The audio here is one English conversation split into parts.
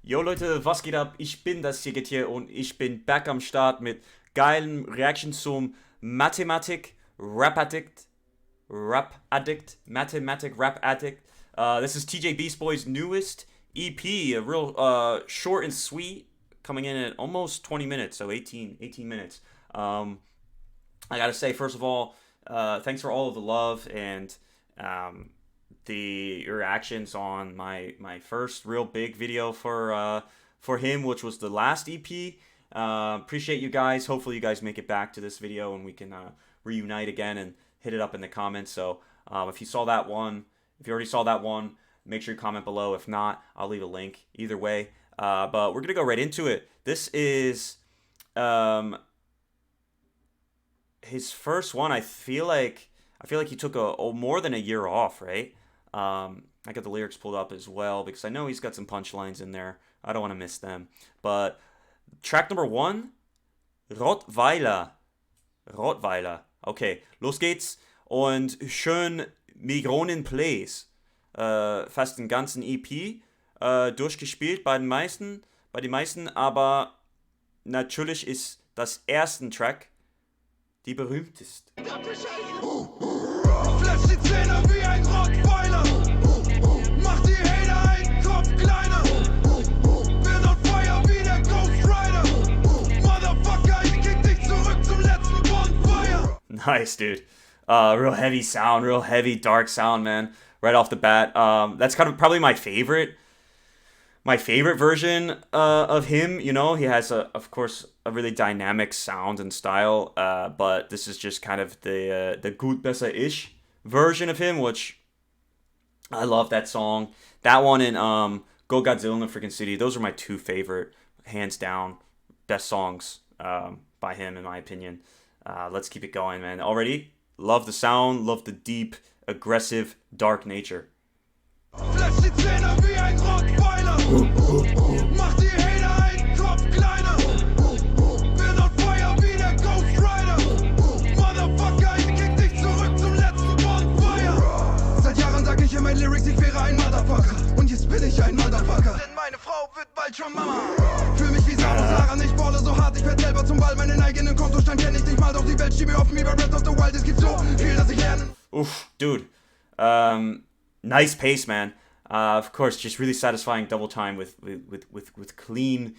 Yo Leute, was geht ab? Ich bin das hier und ich bin back am Start mit geilen Reaction zum Mathematic-Rap-Addict. This is TJ Beast Boy's newest EP, a real short and sweet, coming in at almost 20 minutes, so 18 minutes. I gotta say, first of all, thanks for all of the love and the reactions on my first real big video for him, which was the last EP. Appreciate you guys. Hopefully you guys make it back to this video and we can reunite again and hit it up in the comments. So if you already saw that one, make sure you comment below. If not, I'll leave a link either way. But we're gonna go right into it. This is his first one. I feel like he took more than a year off, right? I got the lyrics pulled up as well because I know he's got some punchlines in there. I don't want to miss them. But track number 1, Rottweiler. Okay, los geht's. Und schön Migronen Plays. Fast den ganzen EP durchgespielt bei den meisten, aber natürlich ist das erste Track die berühmteste. Flash die Zähne wie ein Rottweiler. Mach die Hater einen Kopf kleiner. Bin on fire wie der Ghost Rider. Motherfucker, ich kick dich zurück zum letzten Bonfire. Nice, dude. Real heavy sound, real heavy, dark sound, man. Right off the bat. That's kind of probably my favorite version of him. You know, he has of course a really dynamic sound and style, but this is just kind of the gut besser ich version of him, which I love that song. That one and Go Godzilla in the Freaking City. Those are my two favorite, hands down, best songs by him in my opinion. Let's keep it going, man. Already love the sound, love the deep, aggressive, dark nature. Flash die Zähne wie ein Rottweiler. Mach die Hater einen Kopf kleiner. Bin on fire wie der Ghost Rider. Motherfucker, ich kick dich zurück zum letzten Bonfire. Seit Jahren sag ich in meinen Lyrics, ich wäre ein Motherfucker. Und jetzt bin ich ein Motherfucker. Denn meine Frau wird bald schon Mama. Fühl mich wie Samus Aran, ich balle so hart, ich werd selber zum Ball. Meinen eigenen Kontostand kenn ich nicht mal, doch die Welt steht mir offen wie bei Breath of the Wild. Es gibt so viel, dass ich lerne. Oof, dude. Nice pace, man. Of course, just really satisfying double time with clean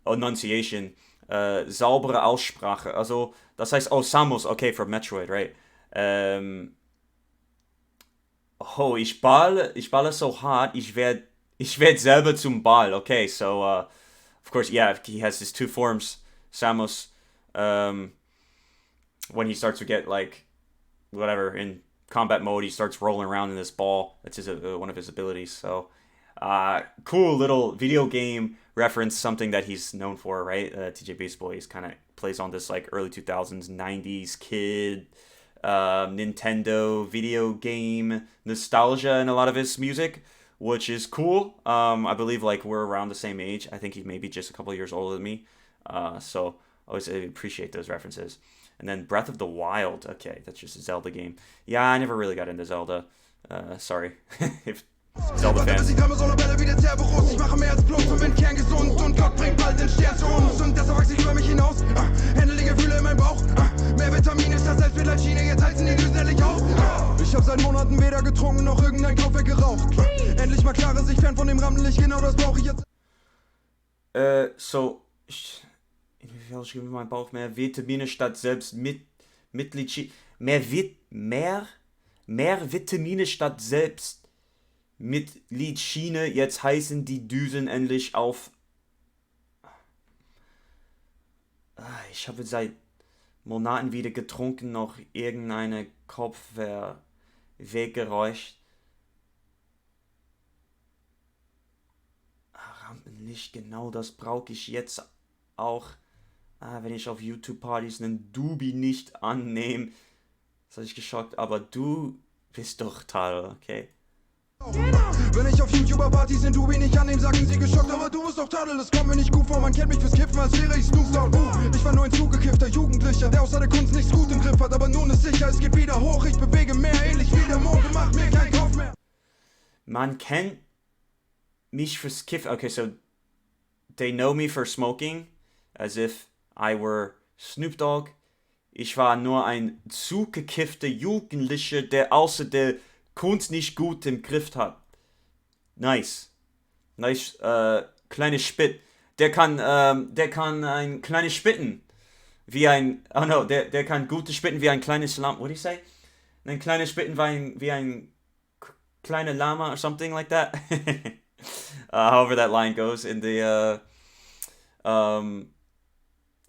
enunciation. Saubere Aussprache. Also, das heißt, oh, Samus, okay, from Metroid, right? Oh, ich balle so hart, ich werd selber zum Ball. Okay, so, of course, yeah, he has his two forms, Samus, when he starts to get, like, whatever, in combat mode, he starts rolling around in this ball. That's one of his abilities. So, cool little video game reference, something that he's known for, right? TJ Beast Boy, he's kind of plays on this like early 2000s, 90s kid, Nintendo video game nostalgia in a lot of his music, which is cool. I believe like we're around the same age. I think he may be just a couple of years older than me. So I always appreciate those references. And then Breath of the Wild. Okay, that's just a Zelda game. Yeah, I never really got into Zelda. Sorry. If Zelda fans. Ich mache mehr als Plus und bin kerngesund und Gott bringt bald den Stern zu uns und deshalb wachse ich über mich hinaus. Händel Gefühle in meinem Bauch. Mehr Vitamin ist das Selbstmitleidschiene, jetzt heizen die Düsen endlich auf. Ich hab seit Monaten weder getrunken noch irgendein Kaufwerk geraucht. Endlich mal klare Sicht fern von dem Rampenlicht, genau das brauche ich jetzt. Inwiefern schreibe ich in meinem Bauch mehr Vitamine statt selbst Mitglied. Mehr Vitamine statt selbst Mitgliedschiene. Jetzt heißen die Düsen endlich auf. Ich habe seit Monaten wieder getrunken, noch irgendeine Kopfweh weggeräuscht. Rampenlicht, genau das brauche ich jetzt auch. Wenn ich auf YouTube-Partys einen Dubi nicht annehme. Das habe ich geschockt, aber du bist doch Tadel, okay? Wenn ich auf YouTuber-Partys den Dubi nicht annehme, sagen sie geschockt, aber du bist doch Tadel, das kommt mir nicht gut vor, man kennt mich fürs Kiffen, als wäre ich Snoop Dogg. Ich war nur ein zugekiffter Jugendlicher, der aus seiner Kunst nichts gut im Griff hat, aber nun ist sicher, es geht wieder hoch, ich bewege mehr, ähnlich wie der Mond und mach mir keinen Kopf mehr. Man kennt mich fürs Kiffen, okay, so they know me for smoking, as if I were Snoop Dogg. Ich war nur ein zugekiffter Jugendlicher, der außer der Kunst nicht gut im Griff hat. Nice. Nice, kleine Spit. Der kann ein kleines Spitten. Wie ein, oh no, der kann gute Spitten wie ein kleines Lama. What do you say? Ein kleines Spitten wie ein kleiner Lama or something like that. However that line goes in the,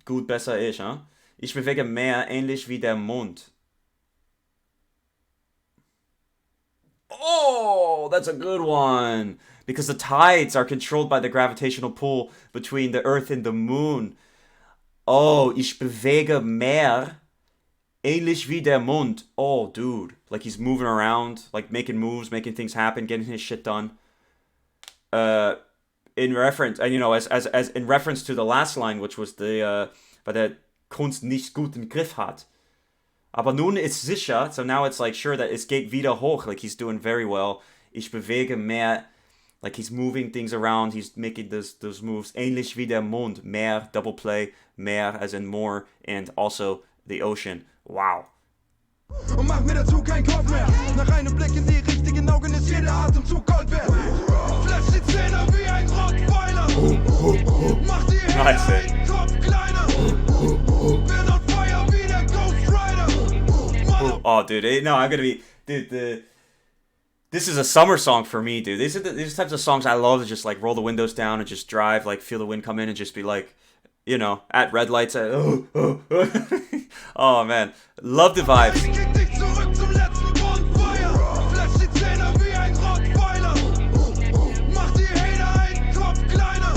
gut, besser ich, huh? Ich bewege mehr ähnlich wie der Mond. Oh, that's a good one. Because the tides are controlled by the gravitational pull between the Earth and the Moon. Oh, ich bewege mehr ähnlich wie der Mond. Oh, dude. Like he's moving around, like making moves, making things happen, getting his shit done. In reference, and you know, as in reference to the last line, which was the, weil der Kunst nicht gut im Griff hat. Aber nun ist sicher, so now it's like sure that es geht wieder hoch, like he's doing very well. Ich bewege mehr, like he's moving things around, he's making those moves. Ähnlich wie der Mond, mehr, double play, mehr as in more, and also the ocean. Wow. Und mach mir dazu keinen Kopf mehr. Nach einem Blick in die richtigen Augen ist jeder Atemzug Gold wert. Flash die Zähne wie ein Rottweiler. Mach die Hände einen Kopf kleiner. Bin on fire wie der Ghost Rider. Oh, dude, no, I'm gonna be, dude, this is a summer song for me, dude. These types of songs I love to just like roll the windows down and just drive, like feel the wind come in and just be like, you know, at red lights. Oh man, love the vibes. Ich krieg dich zurück zum letzten Bonfire. Flash die Zähne wie ein Rottweiler. Mach die Hände einen Kopf kleiner.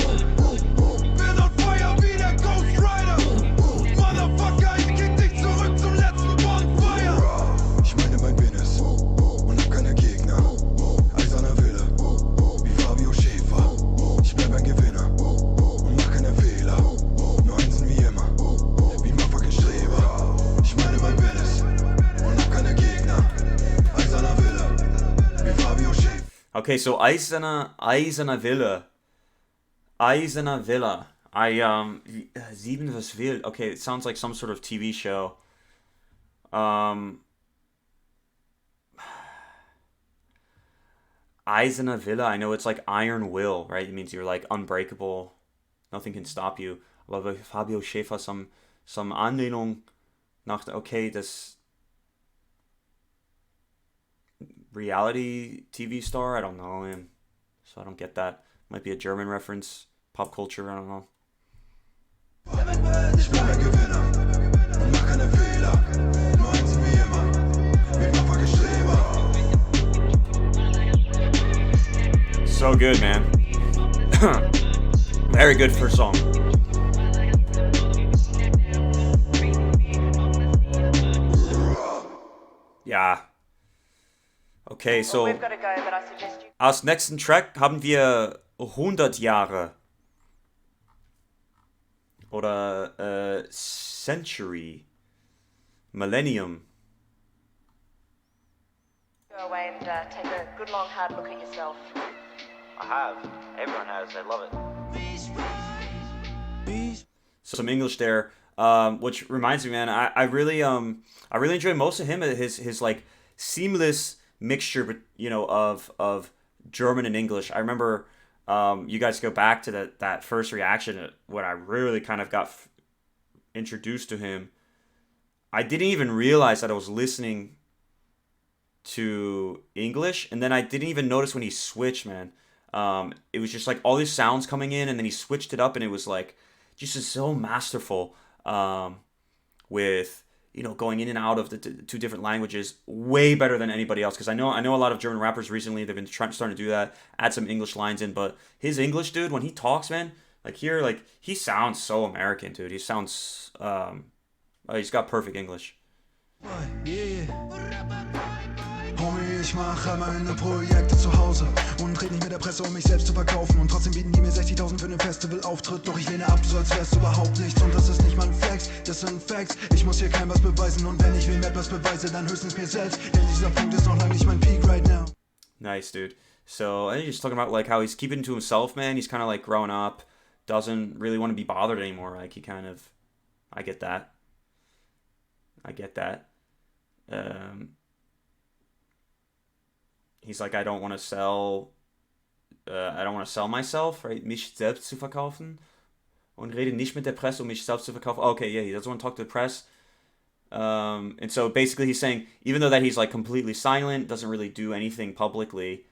Bin on fire wie der Ghost Rider. Motherfucker, ich krieg dich zurück zum letzten Bonfire. Ich meine mein Penis und hab keine Gegner. Eiserner Wille, wie Fabio Schäfer. Ich bleib ein Gewinner und mach keine Fehler. Nur einzeln wie immer, wie Motherfucking Streber. Ich meine mein Penis und hab keine Gegner. Eiserner Wille, wie Fabio Schäfer. Okay, so Eiserner Wille. Eiserner Villa. Sieben was wild. Okay, it sounds like some sort of TV show. Eiserner Villa. I know it's like Iron Will, right? It means you're like unbreakable. Nothing can stop you. Aber bei Fabio Schäfer some Anlehnung nach, okay, das reality TV star? I don't know him. So I don't get that. Might be a German reference. Pop culture, I don't know. Ich bleib ein Gewinner und mach keine Fehler. Nur eins wie immer, wie Motherfucking Streber. So good, man. Very good first song. Ja. Okay, so We've got to go, but I suggest you. als nächsten Track haben wir 100 Jahre. Oder Century. Millennium. Go away and take a good long hard look at yourself. I have. Everyone has. They love it. Some English there, which reminds me, man, I really enjoy most of him. His like seamless mixture, but you know, of German and English. I remember, you guys go back to that first reaction when I really kind of got introduced to him. I didn't even realize that I was listening to English, and then I didn't even notice when he switched, man. It was just like all these sounds coming in, and then he switched it up, and it was like just so masterful, with, you know, going in and out of the two different languages, way better than anybody else. Because I know a lot of German rappers recently, they've been starting to do that, add some English lines in, but his English, dude, when he talks, man, like here, like he sounds so American, dude. He sounds, he's got perfect English. Homie, ich mache meine Projekte zu Hause und red nicht mit der Presse, um mich selbst zu verkaufen. Und trotzdem bieten die mir 60.000 für den Festivalauftritt. Doch ich lehne ab, so als wär's überhaupt nichts. Und das ist nicht mal ein Flex, das sind Facts. Ich muss hier keinem was beweisen. Und wenn ich wem etwas beweise, dann höchstens mir selbst. Denn dieser Punkt ist noch lange nicht mein Peak right now. Nice, dude. So, I think he's talking about like how he's keeping to himself, man. He's kind of like growing up, doesn't really want to be bothered anymore. Like he kind of, I get that. I get that. He's like, I don't want to sell. I don't want to sell myself, right? Mich selbst zu verkaufen. Und rede nicht mit der Presse, um mich selbst zu verkaufen. Okay, yeah, he doesn't want to talk to the press. And so basically he's saying, even though that he's like completely silent, doesn't really do anything publicly,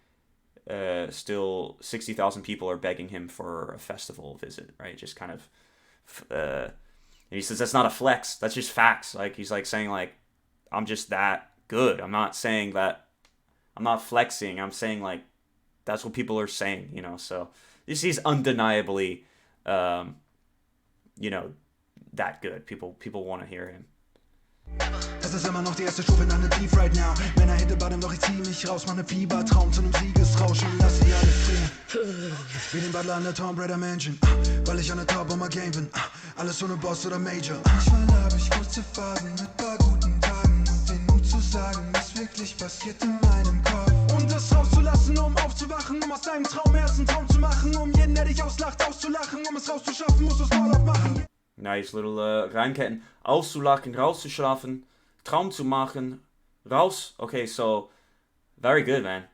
still 60,000 people are begging him for a festival visit, right? Just kind of, and he says that's not a flex, that's just facts. Like he's like saying like, I'm just that good. I'm not saying that, I'm not flexing. I'm saying like, that's what people are saying, you know. So he's undeniably, you know, that good. People want to hear him. Es ist immer noch die erste Stufe in einem Tief right now. Männer hinter Badem, doch ich zieh mich raus. Mach ne Fiebertraum zu nem Siegesrausch und lass sie alle frieren. Wie den Butler an der Tomb Raider Mansion. Weil ich an der Top of my Game bin. Alles ohne Boss oder Major. Manchmal hab ich kurze Phasen mit paar guten Tagen. Und den Mut zu sagen, was wirklich passiert in meinem Kopf. Und das rauszulassen, um aufzuwachen. Um aus deinem Traum erst einen Traum zu machen. Um jeden, der dich auslacht, auszulachen. Um es rauszuschaffen, musst du's Maul aufmachen. Nice little Reimketten. Auszulachen, rauszuschlafen, Traum zu machen, raus. Okay, so very good, man.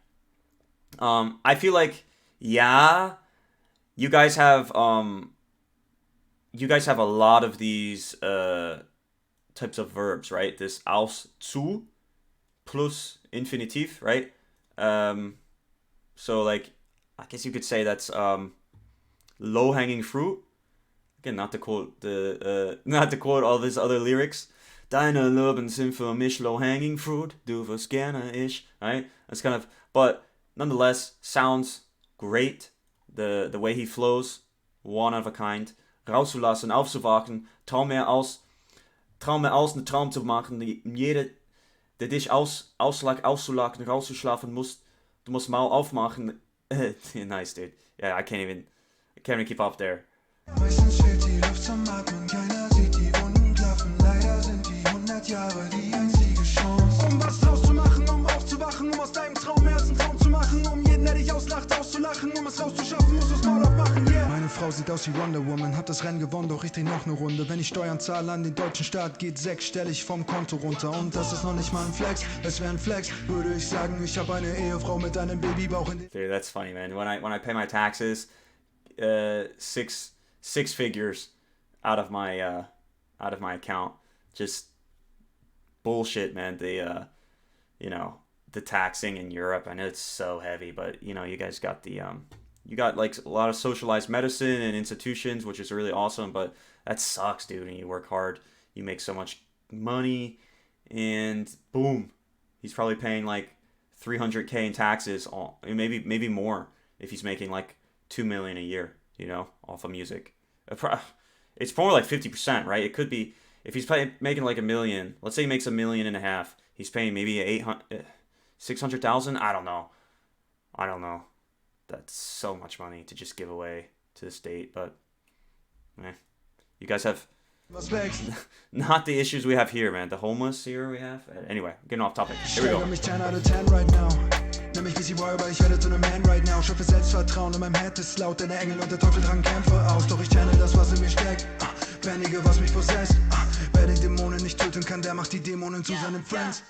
I feel like, yeah, you guys have a lot of these types of verbs, right? This aus zu plus infinitiv, right? So like, I guess you could say that's low-hanging fruit. Again, not to quote all these other lyrics. Deine Leben sind für mich low-hanging fruit. Du wirst gerne ich. Right? That's kind of, but nonetheless, sounds great. The way he flows, one of a kind. Rauszulassen, aufzuwachen, Traum mehr aus, einen Traum zu machen. Jeder, der dich auszulachen, rauszuschlafen muss, du musst Maul aufmachen. Nice, dude. Yeah, I can't even keep up there. Meistens fehlt die Luft zum Atmen, keiner sieht die Wunden klaffen. Leider sind die 100 Jahre die einzige Chance. Um was rauszumachen, um aufzuwachen, um aus deinem Traum erst einen Traum zu machen. Um jeden, der dich auslacht, auszulachen. Um es rauszuschaffen, musst du's Maul aufmachen, yeah. Meine Frau sieht aus wie Wonder Woman, hat das Rennen gewonnen, doch ich dreh noch ne Runde. Wenn ich Steuern zahle an den deutschen Staat, geht sechsstellig vom Konto runter. Und das ist noch nicht mal ein Flex, es wäre ein Flex, würde ich sagen, ich habe eine Ehefrau mit einem Babybauch in den... Dude, that's funny, man. When I pay my taxes, six figures out of my account. Just bullshit, man. The you know, the taxing in Europe. I know it's so heavy, but you know, you guys got the you got like a lot of socialized medicine and institutions, which is really awesome, but that sucks, dude. And you work hard, you make so much money, and boom, he's probably paying like 300K in taxes, maybe more if he's making like 2 million a year, you know, off of music. It's more like 50%, right? It could be, if he's making like $1 million, let's say he makes $1.5 million, he's paying maybe 600,000. I don't know. That's so much money to just give away to the state, but you guys have not the issues we have here, man. The homeless here we have. Anyway, getting off topic. Here we go. Nimm mich wie sie war, aber ich werde zu einem Man right now. Schöpfe Selbstvertrauen in meinem Head ist laut, denn der Engel und der Teufel tragen Kämpfe aus. Doch ich channel das, was in mir steckt. Bändige, was mich possesst. Wer den Dämonen nicht töten kann, der macht die Dämonen zu seinen Friends.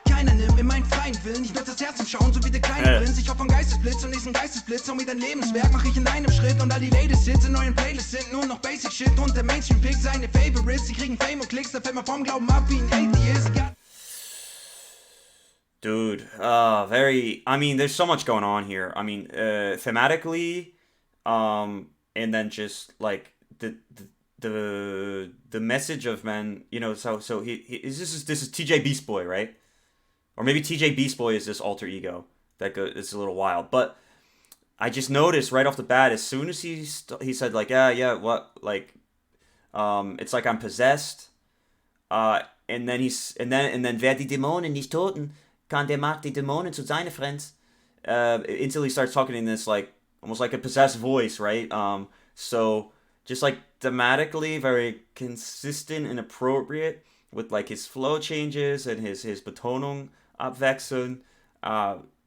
Keiner nimmt mir meinen freien Willen. Ich nutze das Herz zum Schauen, so wie der kleine Prinz. Ich hoffe am Geistesblitz und diesen Geistesblitz. Und wie dein Lebenswerk mach ich in einem Schritt. Und all die Ladies Hits in neuen Playlists sind nur noch Basic Shit. Und der Mainstream pickt seine Favorites. Sie kriegen Fame und Klicks, da fällt man vom Glauben ab wie ein Atheist. Dude, I mean, there's so much going on here. I mean, thematically, and then just like the message of men, you know. So this is TJ Beast Boy, right? Or maybe TJ Beast Boy is this alter ego that it's a little wild. But I just noticed right off the bat, as soon as he said like, what, like, it's like I'm possessed, and then wer die Dämonen nicht toten kann, der macht die Dämonen zu seinen Friends. Instantly starts talking in this like almost like a possessed voice, right? So just like thematically very consistent and appropriate with like his flow changes and his Betonung abwechseln.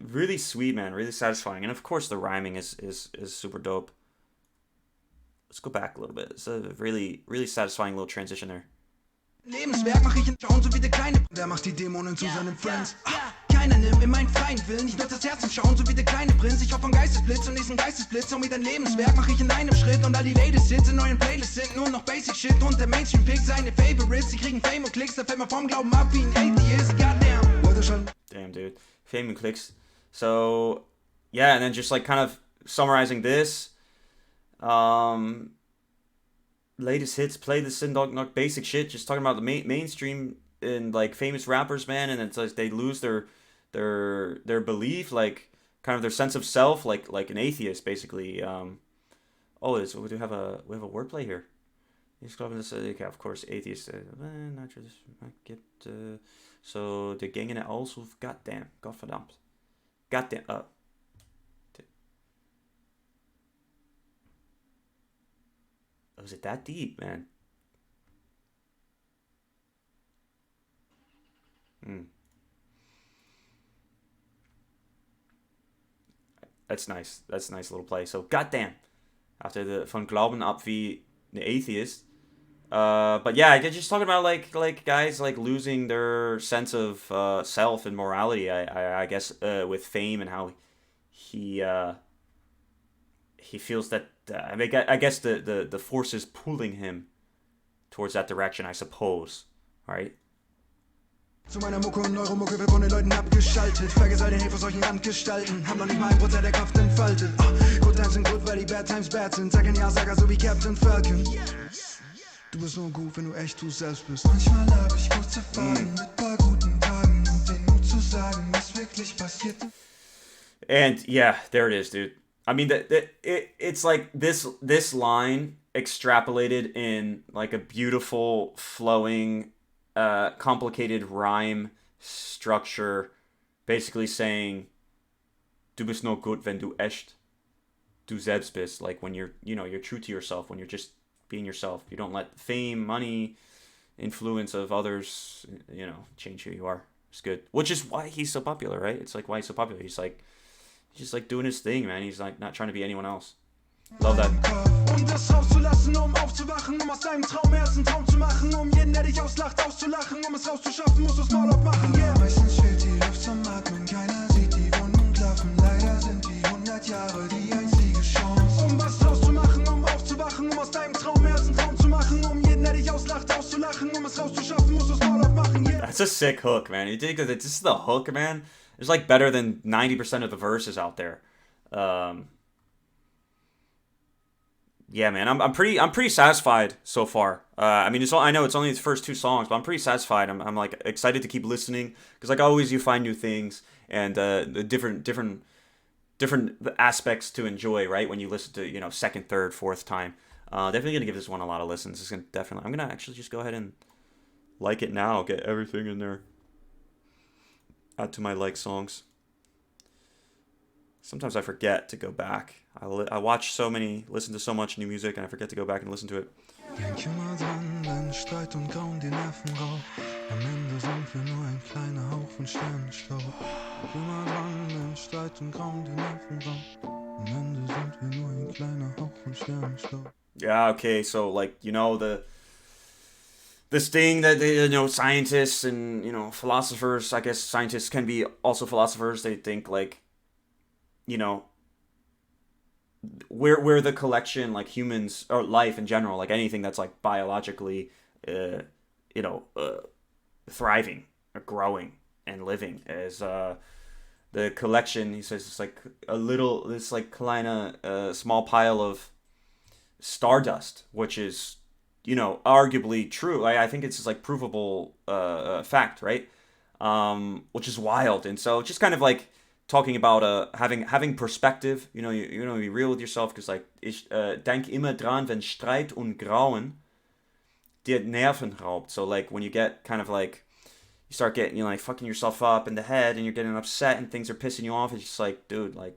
Really sweet, man. Really satisfying, and of course the rhyming is super dope. Let's let's go back a little bit. It's a really, really satisfying little transition there. Lebenswerk mach ich in Schauen, so wie der Kleine. Der macht die Dämonen zu seinen Friends. Keiner nimmt mir meinen freien Willen. Ich nutze das Herz zum Schauen, so wie der kleine Prinz. Ich hoffe an Geistesblitz und diesen Geistesblitz. Und mit dein Lebenswerk mach ich in einem Schritt. Und all die Ladies Hits in neuen Playlists sind nur noch Basic Shit. Und der Mainstream pickt seine Favorites. Sie kriegen Fame und Klicks, da fällt man vom Glauben ab wie ein Atheist. Goddamn. Leute schon. Damn, dude. Fame and clicks. So, yeah, and then just like kind of summarizing this. Latest hits, play the sin dog knock basic shit, just talking about the mainstream and like famous rappers, man, and it's like they lose their belief, like kind of their sense of self, like an atheist basically. Oh, so we have a wordplay here. Okay, of course, atheist. Not just get so the gang in it also goddamn, godverdammt, goddamn Was it that deep, man? That's nice. That's a nice little play. So, goddamn. After the von Glauben ab wie the atheist. But yeah, just talking about like guys like losing their sense of self and morality. I guess with fame and how he feels that I guess the force is pulling him towards that direction, I suppose. Right? Zu meiner Mucke und Neuromucke wird von den Leuten abgeschaltet. Vergesell den Hilfe solchen Randgestalten. Haben noch nicht mal 1% der Kraft entfaltet. Good times sind gut, weil die Bad Times bad sind. Sag ein Ja-Sager, so wie Captain Falcon. Du bist nur gut, wenn du echt du selbst bist. Manchmal hab ich kurze Phasen mit paar guten Tagen. Und den Mut zu sagen, was wirklich passiert. And yeah, there it is, dude. I mean, it's like this line extrapolated in like a beautiful, flowing, complicated rhyme structure, basically saying, "Du bist nur gut, wenn du echt du selbst bist." Like when you're true to yourself, when you're just being yourself. You don't let fame, money, influence of others, change who you are. It's good. Which is why he's so popular, right? It's like why he's so popular. He's just like doing his thing, man. He's like not trying to be anyone else. Love that. Um das rauszulassen, aufzuwachen, aus deinem Traum erst einen Traum zu machen, jeden, der dich auslacht, auszulachen, es rauszuschaffen, musst du's mal aufmachen, yeah. Meistens fehlt die Luft zum Atmen, keiner sieht die Wunden klaffen, leider sind die 100 Jahre die einzige Chance. Was rauszumachen, aufzuwachen, aus deinem Traum erst einen Traum zu machen, jeden, der dich auslacht, auszulachen, es rauszuschaffen, musst du's mal aufmachen, yeah. That's a sick hook, man. You think that this is the hook, man? It's like better than 90% of the verses out there. Yeah, man, I'm pretty satisfied so far. I mean, I know it's only the first two songs, but I'm pretty satisfied. I'm like excited to keep listening because like always you find new things and the different aspects to enjoy, right? When you listen to second, third, fourth time. Definitely gonna give this one a lot of listens. I'm gonna actually just go ahead and like it now. Get everything in there. Add to my like songs. Sometimes I forget to go back. I listen to so much new music, and I forget to go back and listen to it. Denk immer dran, wenn Streit und Grauen die Nerven raubt. Am Ende sind wir nur ein kleiner Hauch von Sternenstaub. Denk immer dran, wenn Streit und Grauen die Nerven raubt. Am Ende sind wir nur ein kleiner Hauch von Sternenstaub. Yeah, okay, so like, this thing that, scientists and, philosophers, I guess scientists can be also philosophers, they think like, we're the collection, like humans or life in general, like anything that's like biologically, thriving or growing and living is the collection. He says it's like this like kleine small pile of stardust, which is arguably true. I think it's just like provable fact, right? Which is wild, and so just kind of like talking about having perspective, be real with yourself, because like ich denk immer dran, wenn Streit und Grauen dir Nerven raubt. So like when you get kind of like you start getting like fucking yourself up in the head and you're getting upset and things are pissing you off, it's just like, dude, like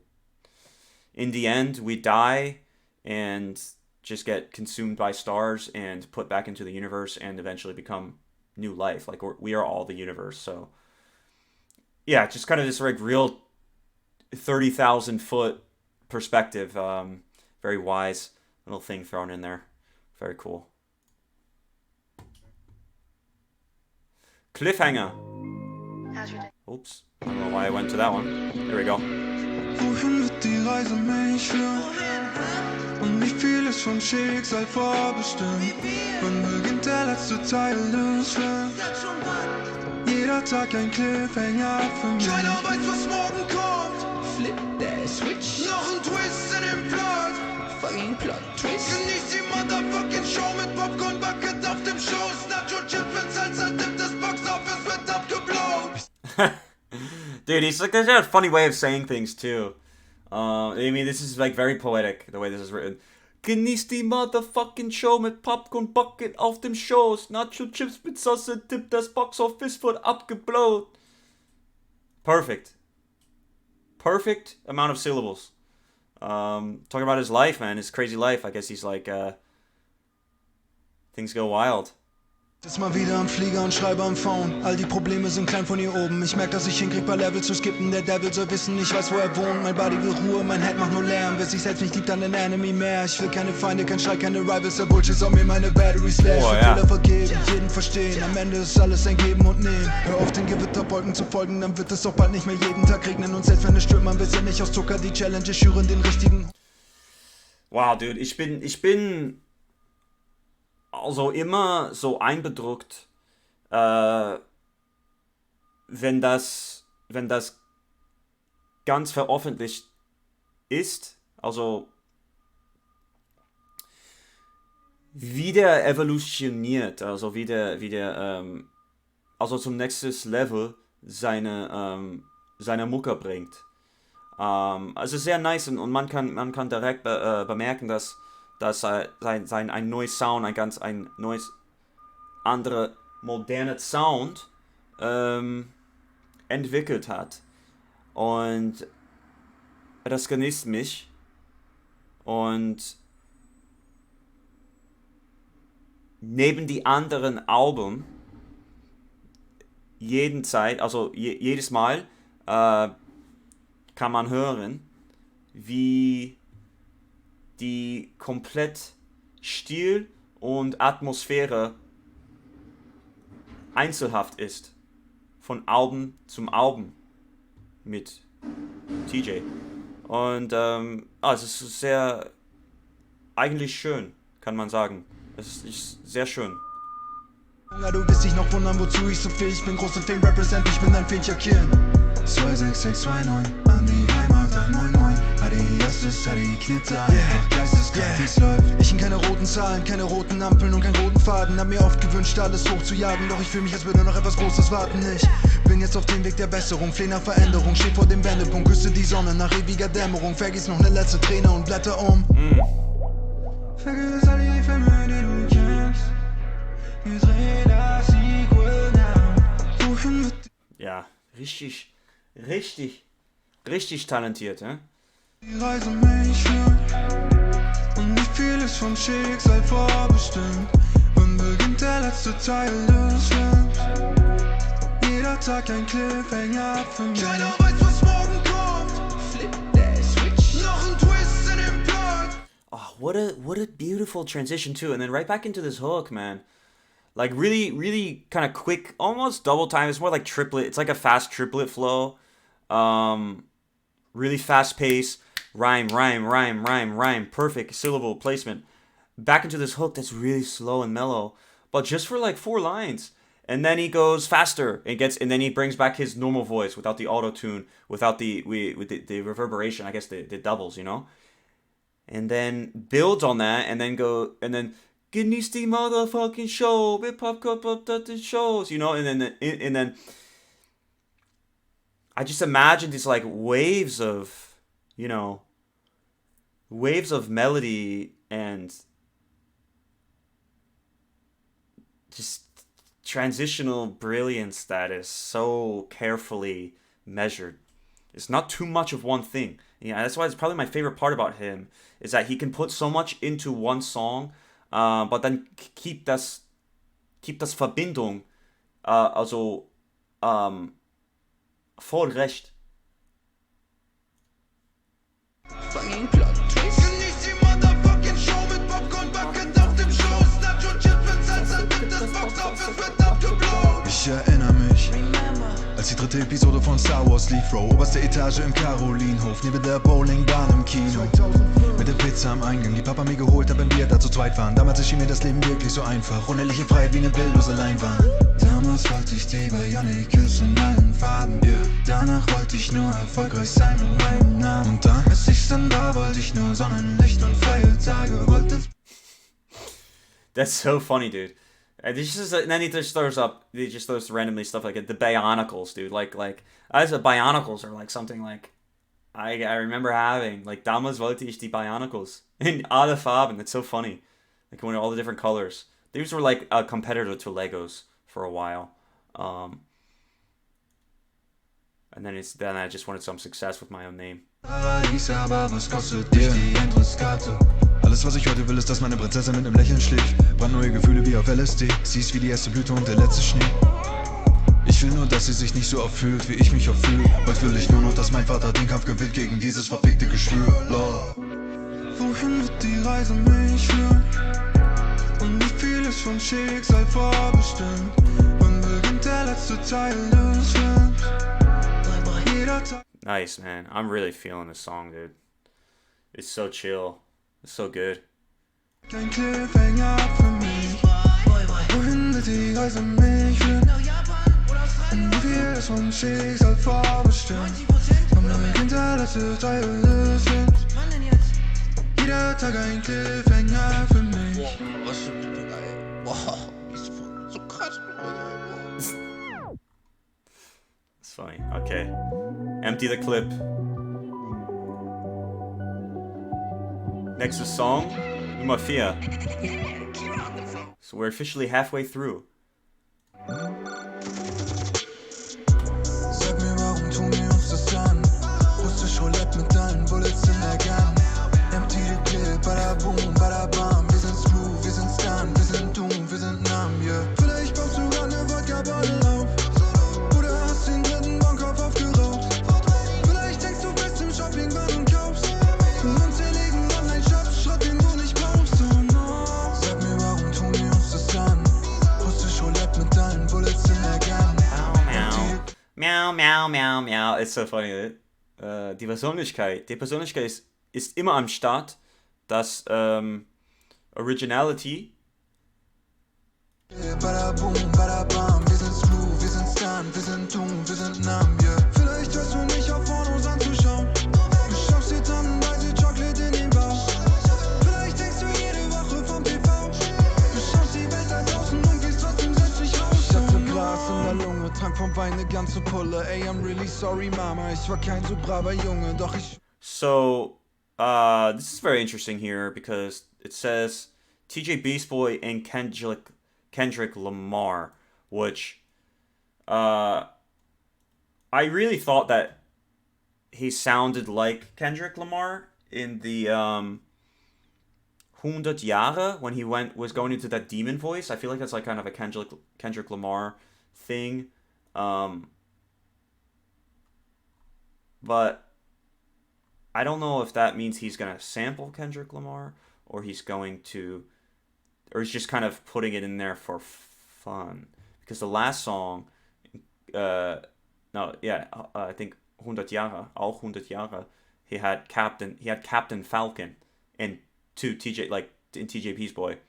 in the end we die and just get consumed by stars and put back into the universe and eventually become new life. Like we are all the universe. So yeah, just kind of this like real 30,000 foot perspective. Very wise. little thing thrown in there. Very cool. Cliffhanger. How's your day? Oops. I don't know why I went to that one. Here we go. Wohin wird die Reise mich führen? Und wie viel ist vom Schicksal vorbestimmt? Wann beginnt der letzte Teil des Films? Jeder Tag ein Cliffhanger für mich. Keiner weiß, was morgen kommt. Flip der Switch. Noch ein Twist in dem Plot. Fucking Plot Twist. Genieß die Motherfucking Show mit Popcorn Bucket auf dem Schoß. Nacho Chip mit Salsa Dip, das Box Office wird abgeblowt. Dude, he's got a funny way of saying things too. I mean, this is like very poetic, the way this is written. Genieß die motherfucking Show mit Popcorn Bucket auf dem Schoß. Nacho Chips mit Sauce Dip, das Box Office wird abgeblowt. Perfect. Perfect amount of syllables. Talking about his life, man, his crazy life. I guess he's like, things go wild. Ist mal wieder am Flieger und schreibe am Phone. All die Probleme sind klein von hier oben. Ich merk, dass ich hinkrieg, paar Level zu skippen. Der Devil soll wissen, ich weiß, wo er wohnt. Mein Body will Ruhe, mein Head macht nur Lärm. Wer sich selbst nicht liebt, dann den Enemy mehr. Ich will keine Feinde, kein Streit, keine Rivals. Der Bullshit soll mir meine Battery slash. Oh, ja. Fehler vergeben, jeden verstehen. Am Ende ist alles ein Geben und Nehmen. Hör auf, den Gewitterwolken zu folgen, dann wird es auch bald nicht mehr jeden Tag regnen. Und selbst wenn es stürmt, man wird ja nicht aus Zucker. Die Challenges schüren den richtigen. Wow, dude, ich bin also immer so eindruckt, wenn das ganz veröffentlicht ist, also wie der evolutioniert, also wie der also zum nächsten Level seine Mucke bringt. Also sehr nice und man kann direkt bemerken, dass ein neues Sound, ein neues andere moderne Sound entwickelt hat. Und das genießt mich. Und neben die anderen Alben, jedes Mal kann man hören, wie die komplett Stil und Atmosphäre einzelhaft ist. Von Album zum Album mit TJ. Und es ist sehr, eigentlich schön, kann man sagen. Es ist sehr schön. Ja, du wirst dich noch wundern, wozu ich so fähig bin. Große Fame represent, ich bin dein Fähig Kirn. 26629, an die Heimat 199. ADS, die Knitter, einfach geisteskrank, wie's läuft. Ich in keine roten Zahlen, keine roten Ampeln und keinen roten Faden. Hab mir oft gewünscht, alles hochzujagen, doch ich fühl mich, als würde noch etwas Großes warten. Ich bin jetzt auf dem Weg der Besserung, fleh nach Veränderung, steh vor dem Wendepunkt, küsse die Sonne nach ewiger Dämmerung, vergiss noch ne letzte Träne und blätter um. Vergiss all die Filme, die du kennst. Wir drehen das Sequel now. Wohin wird Ja, richtig talentiert, ne? die Reise mich führen? Und wie viel ist vom Schicksal vorbestimmt? Wann beginnt der letzte Teil des Films? Jeder Tag ein Cliffhanger für mich. Keiner weiß, was morgen kommt. Flip der Switch. Noch ein Twist in dem Plot. Oh, what a beautiful transition too, and then right back into this hook, man. Like really kind of quick, almost double time. It's more like triplet. It's like a fast triplet flow. Really fast pace. Rhyme. Perfect syllable placement. Back into this hook that's really slow and mellow, but just for like 4 lines. And then he goes faster and then he brings back his normal voice without the auto tune, without the reverberation. I guess the doubles, you know. And then builds on that, and then genieß die motherfucking Show, with Popcorn up the shows, you know. And then I just imagine these like waves of melody and just transitional brilliance that is so carefully measured. It's not too much of one thing. Yeah, that's why it's probably my favorite part about him is that he can put so much into one song, but then keep das Verbindung, voll recht. Fucking Plot Twist. Genieß die motherfucking Show mit dritte Episode von Star Wars lief, Bro. Oberste Etage im Karolinhof, neben der Bowlingbahn im Kino. Mit der Pizza am Eingang, die Papa mir geholt hat, wenn wir da zu zweit waren. Damals erschien mir das Leben wirklich so einfach. Unendliche Freiheit wie eine bildlose Leinwand. Damals wollte ich die bei Johnny küssen in allen Farben, yeah. Danach wollte ich nur erfolgreich sein mit meinem Namen. Und dann, als ich dann da, wollte ich nur Sonnenlicht und freie Tage. Wollte That's so funny, dude. And then he just throws randomly stuff like the Bionicles, dude. Like as the Bionicles are like something like I remember having. Like damals wollte ich die Bionicles in alle Farben. It's so funny. Like when all the different colors. These were like a competitor to Legos for a while. And then I just wanted some success with my own name. Alles, was ich heute will, ist, dass meine Prinzessin mit einem Lächeln schläft. Brandneue Gefühle wie auf LSD. Sie ist wie die erste Blüte und der letzte Schnee. Ich will nur, dass sie sich nicht so oft fühlt, wie ich mich oft fühle. Heute will ich nur noch, dass mein Vater den Kampf gewinnt gegen dieses verfickte Geschwür. Lord. Wohin wird die Reise mich führen? Und wie viel ist vom Schicksal vorbestimmt? Wann beginnt der letzte Teil des Films? Nice, man. I'm really feeling this song, dude. It's so chill. It's so good. Kein Cliffhanger für mich. Wohin wird die Reise mich führen? Und wie viel ist vom Schicksal vorbestimmt? Wann beginnt der letzte Teil des Films? Jeder Tag ein Cliffhanger für mich. It's funny. Okay. Empty the clip. Next is song Nummer 4. So we're officially halfway through. Sag mir, warum tun wir uns das an? Russisch Roulette mit deinen Bullets in der Gun. Empty the clip, bada boom, bada bam. Wir sind Screw, wir sind Stun, wir sind Doom, wir sind Numb, yeah. Vielleicht baust du grad ne Wodka-Bottle auf. Oder hast den dritten Bankkorb aufgeraucht. Vielleicht denkst du, bist im Shoppingwagen und kaufst unzähligen Online-Shops, Schrott, den du nicht brauchst. Und no. Sag mir, warum tun wir uns das an? Russisch Roulette mit deinen Bullets in der Gun. Meow, meow, meow, meow. It's so funny. Die Persönlichkeit ist immer am Start. Das Originality. Bada boom, bada bam, wir sind Screw, wir sind Stun, wir sind Doom, wir sind Numb, yeah. Vielleicht hörst du nicht auf, Pornos anzuschauen. Du schaffst dir tonnenweise Chocolate in den Bauch. Vielleicht denkst du jede Woche vom TV. Du schaust die Welt da draußen und gehst trotzdem selbst nicht raus. Ich hatte Glas in der Lunge, trank vom Wein ne ganze Pulle. Ey, I'm really sorry, Mama, ich war kein so braver Junge, doch ich... So, this is very interesting here because it says TJ Beast Boy and Kendrick Lamar, which I really thought that he sounded like Kendrick Lamar in the 100 Jahre when he was going into that demon voice. I feel like that's like kind of a Kendrick Lamar thing. But I don't know if that means he's gonna sample Kendrick Lamar or he's just kind of putting it in there for fun. Because the last song, I think 100 Jahre, auch 100 Jahre, he had Captain Falcon in TJ Peace Boy.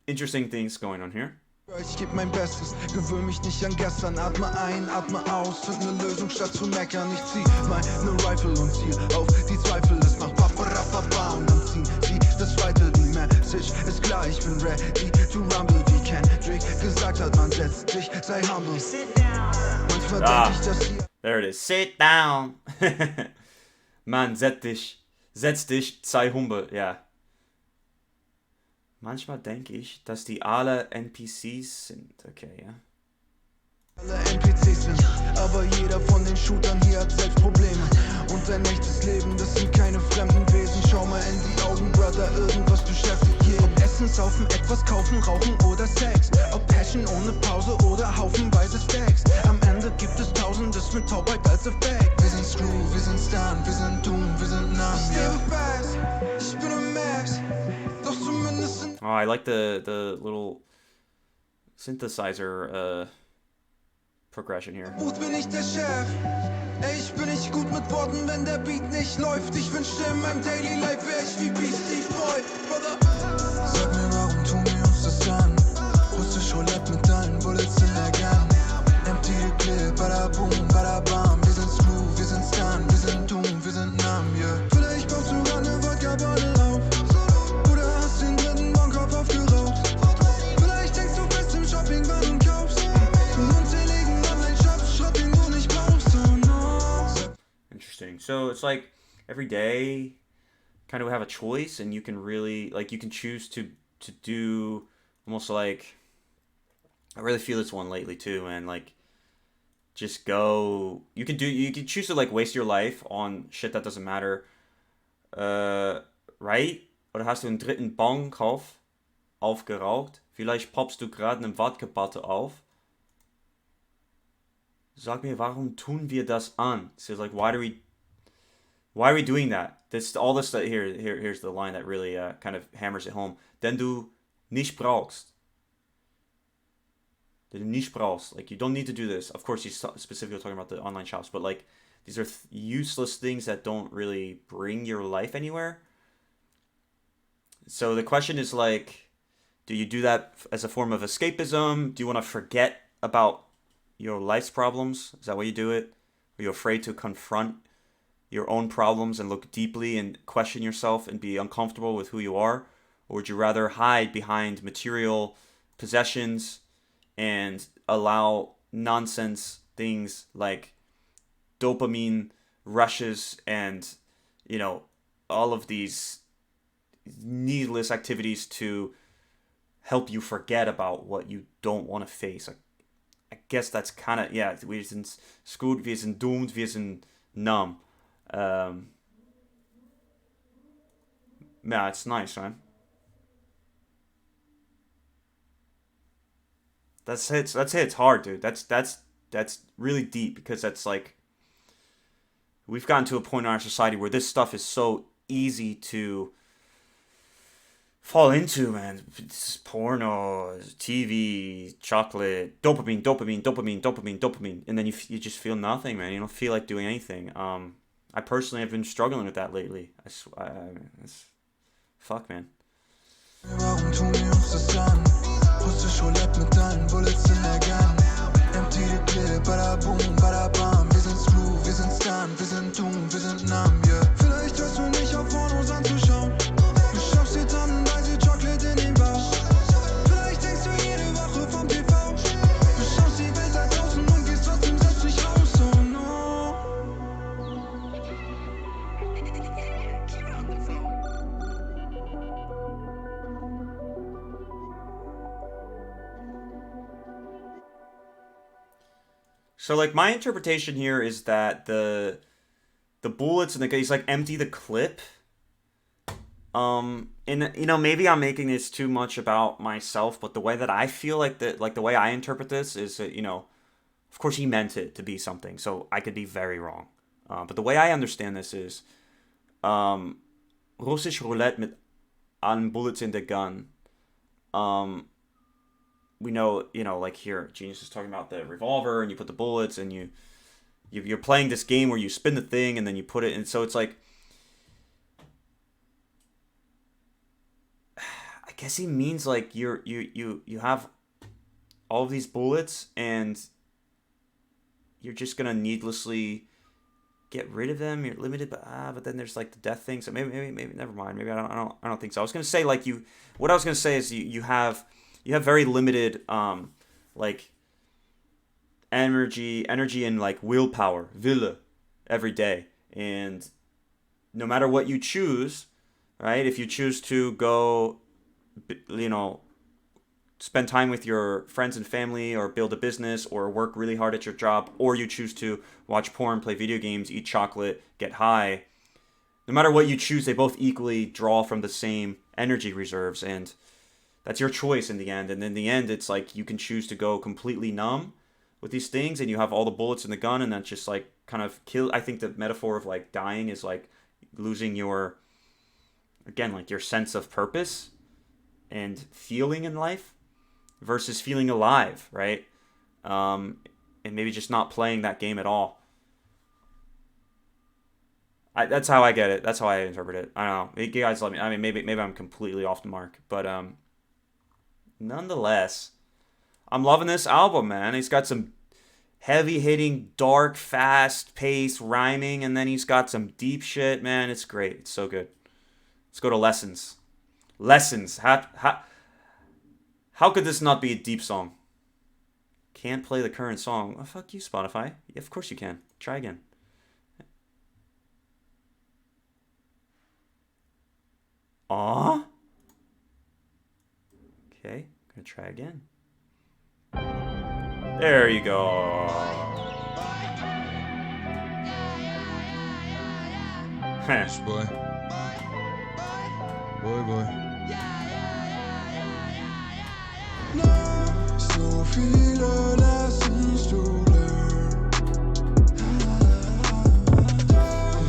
Interesting things going on here. Ich geb mein Bestes, gewöhn mich nicht an gestern. Atme ein, atme aus, find ne Lösung statt zu meckern. Ich zieh meine Rifle und ziel auf die Zweifel. Es macht Paparapapa und dann ziehen sie das weiter. Die Message ist klar, ich bin ready to rumble. Wie Kendrick gesagt hat, man setzt dich, sei humble. Manchmal denk ich, dass sie... There it is. Sit down. Man, setz dich, sei humble. Ja. Manchmal denke ich, dass die alle NPCs sind. Okay, ja. Alle NPCs sind, aber jeder von den Shootern hier hat selbst Probleme. Und ein echtes Leben, das sind keine fremden Wesen. Schau mal in die Augen, Brother, irgendwas beschäftigt jeden. Ob Essen, Saufen, etwas kaufen, Rauchen oder Sex. Ob Passion ohne Pause oder haufenweise Stacks. Am Ende gibt es Tausendes mit Taubheit als Effekt. Wir sind Screw, wir sind Stun, wir sind Doom, wir sind Numb, yeah. Ich bin am Max, doch zumindest in... Oh, I like the little synthesizer progression here. Booth bin ich der Chef. Ey, ich bin nicht gut mit Worten, wenn der Beat nicht läuft. Ich wünschte in meinem Daily Life wär ich wie Beastie Boy, Brother. Sag mir, warum tun wir uns das an? Russisch Roulette mit deinen Bullets in der Gun. Empty the clip, bada boom, bada bam. Wir sind smooth, wir sind stun, wir sind doom, wir sind numb, yeah. Vielleicht baust du grad ne Wodka-Bottle auf. Oder hast den dritten Bonkopf aufgeraucht. Vielleicht denkst du bist im Shopping-Wahn und kaufst von unzähligen Online-Shops Schrott, den du nicht brauchst, oh no. Interesting. So it's like every day kind of have a choice, and you can really, like, you can choose to do almost like, I really feel this one lately too, and like, just go, you can choose to like waste your life on shit that doesn't matter, right? Oder hast du einen dritten Bonkopf aufgeraucht? Vielleicht poppst du gerade eine Wodka-Bottle auf. Sag mir, warum tun wir das an? So it's like, why are we doing that? This all this stuff here's the line that really kind of hammers it home. Denn du nicht brauchst. That you nicht brauchst. Like, you don't need to do this. Of course, he's specifically talking about the online shops, but like, these are useless things that don't really bring your life anywhere. So the question is like, do you do that as a form of escapism? Do you want to forget about your life's problems? Is that why you do it? Are you afraid to confront your own problems and look deeply and question yourself and be uncomfortable with who you are? Or would you rather hide behind material possessions and allow nonsense things like dopamine rushes and, you know, all of these needless activities to help you forget about what you don't want to face? I guess that's kind of, yeah, wir sind gut, wir sind doomed, wir sind numb. Yeah, it's nice, man. That's hits hard, dude. That's really deep, because that's like, we've gotten to a point in our society where this stuff is so easy to fall into, man. It's porno, TV, chocolate, dopamine, and then you just feel nothing, man. You don't feel like doing anything. I personally have been struggling with that lately. It's fuck, man. Warum tun wir uns das an? Russisch Roulette mit deinen Bullets in der Gun. Empty the clip, bada boom, bada bam. Wir sind smooth, wir sind stun, wir sind doom, wir sind numb, yeah. Vielleicht hörst du nicht auf Pornos anzuschauen. Du schaffst dir tannenweise Chocolate in den Bauch. Vielleicht denkst du jede Woche vom TV. Du schaust die Welt da draußen und gehst trotzdem selbst nicht raus, oh no. So like, my interpretation here is that the bullets and he's like, empty the clip. And you know, maybe I'm making this too much about myself, but the way that I feel like the way I interpret this is that, you know, of course he meant it to be something, so I could be very wrong. But the way I understand this is, Russisch Roulette mit allen Bullets in der Gun. We know, you know, like here, Genius is talking about the revolver, and you put the bullets, and you're playing this game where you spin the thing and then you put it, and so it's like, I guess he means like you have all of these bullets, and you're just gonna needlessly get rid of them. You're limited, but then there's like the death thing. So maybe never mind. Maybe I don't think so. I was gonna say like what I was gonna say is you have very limited like energy and like willpower, Wille, every day, and no matter what you choose, right? If you choose to go, you know, spend time with your friends and family, or build a business, or work really hard at your job, or you choose to watch porn, play video games, eat chocolate, get high, no matter what you choose, they both equally draw from the same energy reserves, and that's your choice in the end. And in the end, it's like you can choose to go completely numb with these things, and you have all the bullets in the gun, and that's just like kind of kill. I think the metaphor of like dying is like losing your, again, like your sense of purpose and feeling in life versus feeling alive, right? And and maybe just not playing that game at all. That's how I get it. That's how I interpret it. I don't know. You guys let me. I mean, maybe I'm completely off the mark, but nonetheless, I'm loving this album, man. He's got some heavy hitting, dark, fast paced rhyming, and then he's got some deep shit, man. It's great. It's so good. Let's go to Lessons. Lessons. How could this not be a deep song? Can't play the current song. Oh, fuck you, Spotify. Yeah, of course you can. Try again. Aw. Okay, gonna try again. There you go. Yes, boy. Boy. So viele Lessons to learn.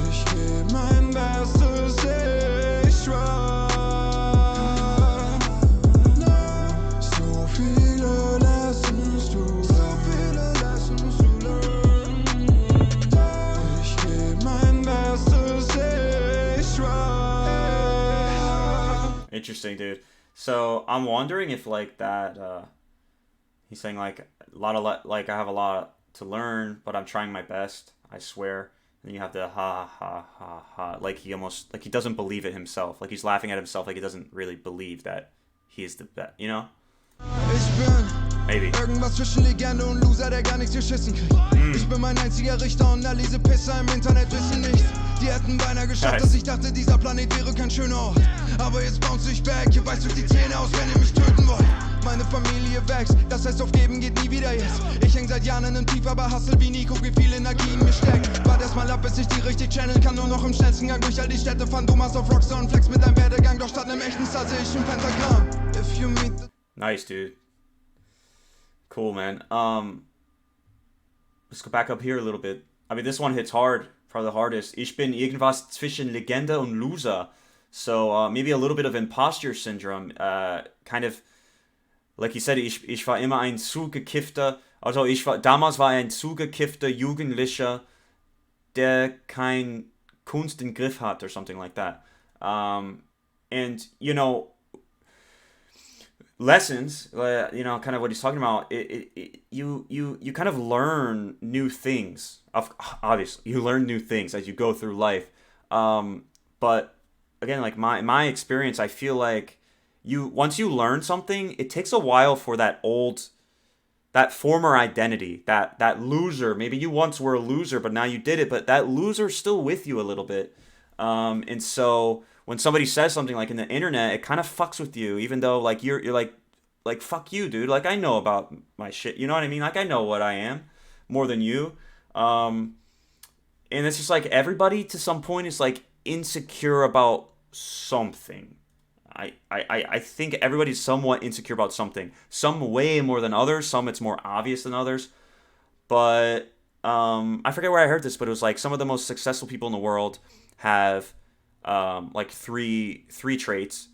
Ich geb mein Bestes, ich schwör. So viele Lessons to learn. Ich geb mein Bestes, ich schwör. Interesting, dude. So I'm wondering if like that. He's saying like a lot of like I have a lot to learn, but I'm trying my best. I swear. And you have the ha ha ha ha. Like he almost like he doesn't believe it himself. Like he's laughing at himself. Like he doesn't really believe that he is the best. You know? Ich bin Maybe. irgendwas zwischen Legende und Loser, der gar nichts geschissen kriegt. Ich bin mein einziger Richter und all diese Pisser im Internet wissen nichts. Die hätten beinahe geschafft, Nice. dass ich dachte, dieser Planet wäre kein schöner Ort. Aber jetzt bounce ich back, ihr beißt euch die Zähne aus, wenn ihr mich töten wollt. Meine Familie wächst, das heißt aufgeben geht nie wieder jetzt. Ich häng seit Jahren in nem Tief, aber hustle wie nie, guck wie viel Energie in mir steckt. Wart erst mal ab, bis ich die richtig channeln kann, nur noch im schnellsten Gang durch all die Städte. Phantomas auf Rockstar und Flex mit deinem Werdegang, doch statt nem echten Star seh ich ein Pentagramm. If you meet the Nice, dude. Cool, man. Let's go back up here a little bit. I mean, this one hits hard, probably the hardest. Ich bin irgendwas zwischen Legende und Loser. So maybe a little bit of imposter syndrome. Kind of, like he said, ich war immer ein zugekiffter, also damals war ein zugekiffter Jugendlicher, der kein Kunst im Griff hat, or something like that. And, you know, lessons, you know, kind of what he's talking about, you kind of learn new things. Obviously, you learn new things as you go through life. But again, like my experience, I feel like once you learn something, it takes a while for that former identity, that loser. Maybe you once were a loser, but now you did it, but that loser's still with you a little bit. And so when somebody says something like in the internet, it kind of fucks with you, even though like you're like fuck you, dude. Like I know about my shit. You know what I mean? Like I know what I am more than you. And it's just like everybody to some point is like insecure about something. I think everybody's somewhat insecure about something. Some way more than others. Some it's more obvious than others. But I forget where I heard this, but it was like some of the most successful people in the world have like three traits.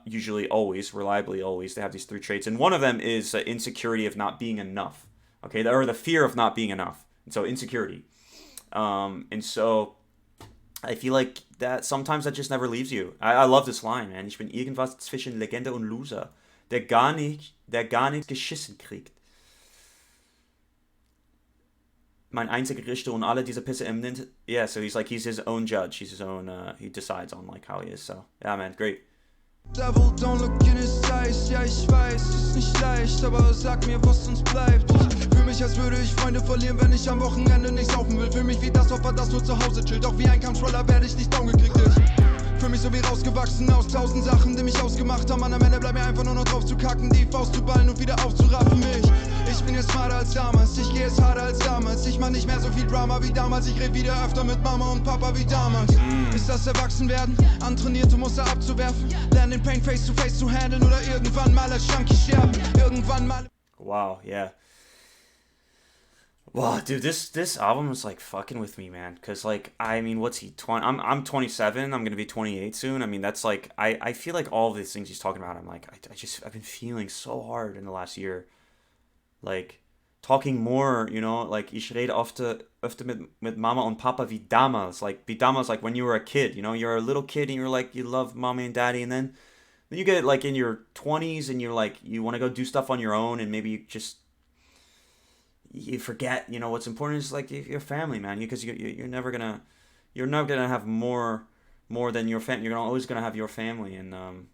Usually, always, reliably, always. They have these three traits, and one of them is insecurity of not being enough. Okay, or the fear of not being enough. And so insecurity. And so I feel like that sometimes that just never leaves you. I love this line, man. Ich bin irgendwas zwischen Legende und Loser, der gar nicht geschissen kriegt. Mein einziger Richter und alle diese Pisse im Nint. Yeah, so he's his own judge. He's his own, he decides on like how he is. So, yeah, man, great. Devil, don't look in his eyes. Ja, ich weiß, ist nicht leicht, aber sag mir, was uns bleibt. Fühl mich, als würde ich Freunde verlieren, wenn ich am Wochenende nicht saufen will. Fühl mich wie das Opfer, das nur zu Hause chillt. Doch wie ein Controller werde ich nicht down gekriegt. Ich fühl mich so wie rausgewachsen aus 1000 Sachen, die mich ausgemacht haben. Am Ende bleibt mir einfach nur noch drauf zu kacken, die Faust zu ballen und wieder aufzuraffen. Ich bin jetzt smarter als damals, ich geh jetzt harder als damals. Ich mach nicht mehr so viel Drama wie damals, ich red wieder öfter mit Mama und Papa wie damals. Ist das Erwachsenwerden? Antrainierte Muster abzuwerfen? Lern den Pain face to face zu handeln oder irgendwann mal als Junkie sterben? Irgendwann mal... Wow, yeah. Wow, dude, this album is like fucking with me, man. Cause like, I mean, what's he? I'm 27. I'm gonna be 28 soon. I mean, that's like, I feel like all of these things he's talking about. I'm like, I've been feeling so hard in the last year. Like, talking more, like ich rede öfter mit Mama und Papa wie damals, like when you were a kid, you're a little kid and you're like, you love mommy and daddy, and then you get like in your 20s and you're like, you want to go do stuff on your own, and maybe you forget, what's important is like your family, man, because you're never gonna have more than your family. You're always gonna have your family, and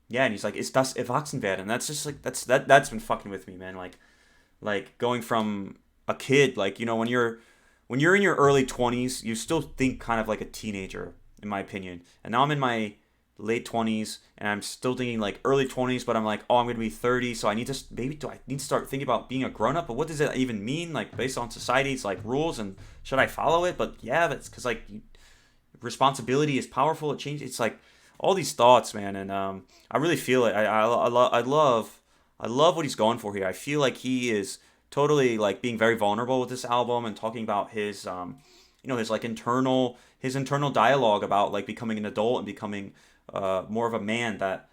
yeah, and he's like, it's das Erwachsenwerden, and that's just like that's been fucking with me, man. Like going from a kid, like when you're in your early 20s, you still think kind of like a teenager, in my opinion. And now I'm in my late 20s, and I'm still thinking like early 20s, but I'm like, oh, I'm gonna be 30, so I need to do I need to start thinking about being a grown up? But what does it even mean? Like based on society's like rules, and should I follow it? But yeah, that's because like responsibility is powerful. It changes. It's like all these thoughts, man, and I really feel it. I love what he's going for here. I feel like he is totally like being very vulnerable with this album and talking about his his like internal dialogue about like becoming an adult and becoming more of a man that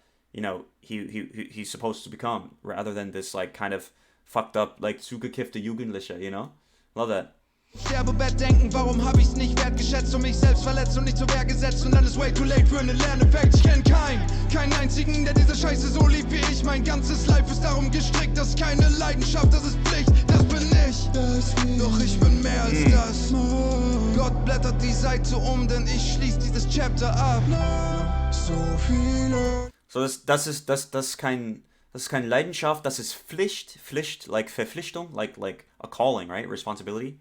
he's supposed to become, rather than this like kind of fucked up like zugekiffte Jugendliche. Love that. Sterbebett denken, warum hab ich's nicht wertgeschätzt und mich selbst verletzt und nicht zur Wehr gesetzt und alles way too late für einen Lerneffekt. Ich kenn keinen einzigen, der diese Scheiße so liebt wie ich. Mein ganzes Life ist darum gestrickt, das ist keine Leidenschaft, das ist Pflicht, das bin ich. Doch ich bin mehr als das. Gott blättert die Seite denn ich schließ dieses Chapter ab. So viele. So, das ist keine Leidenschaft, das ist Pflicht, like Verpflichtung, like a calling, right? Responsibility.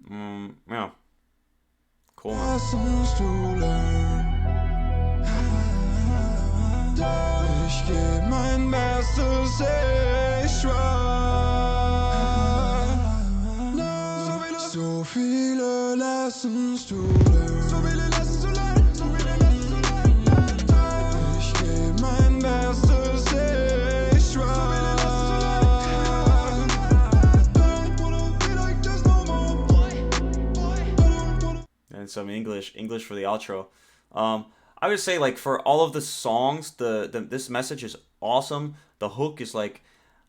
Ja. Cool, man. Lessons to learn. Ich geb mein Bestes, ich schwör. So viele Lessons to learn. So viele Lessons to learn. So viele Lessons to learn. Ich geb mein Bestes, ich schwör. And some English for the outro. I would say like for all of the songs, this message is awesome. The hook is like,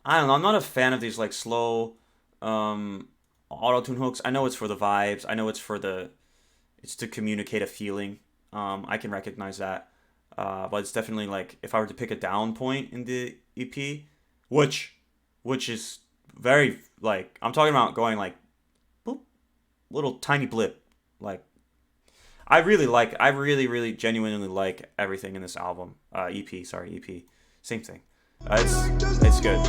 I don't know. I'm not a fan of these like slow auto-tune hooks. I know it's for the vibes. I know it's to communicate a feeling. I can recognize that. But it's definitely like, if I were to pick a down point in the EP, which is very like, I'm talking about going like boop, little tiny blip, like. I really genuinely like everything in this album. EP. Same thing. It's good.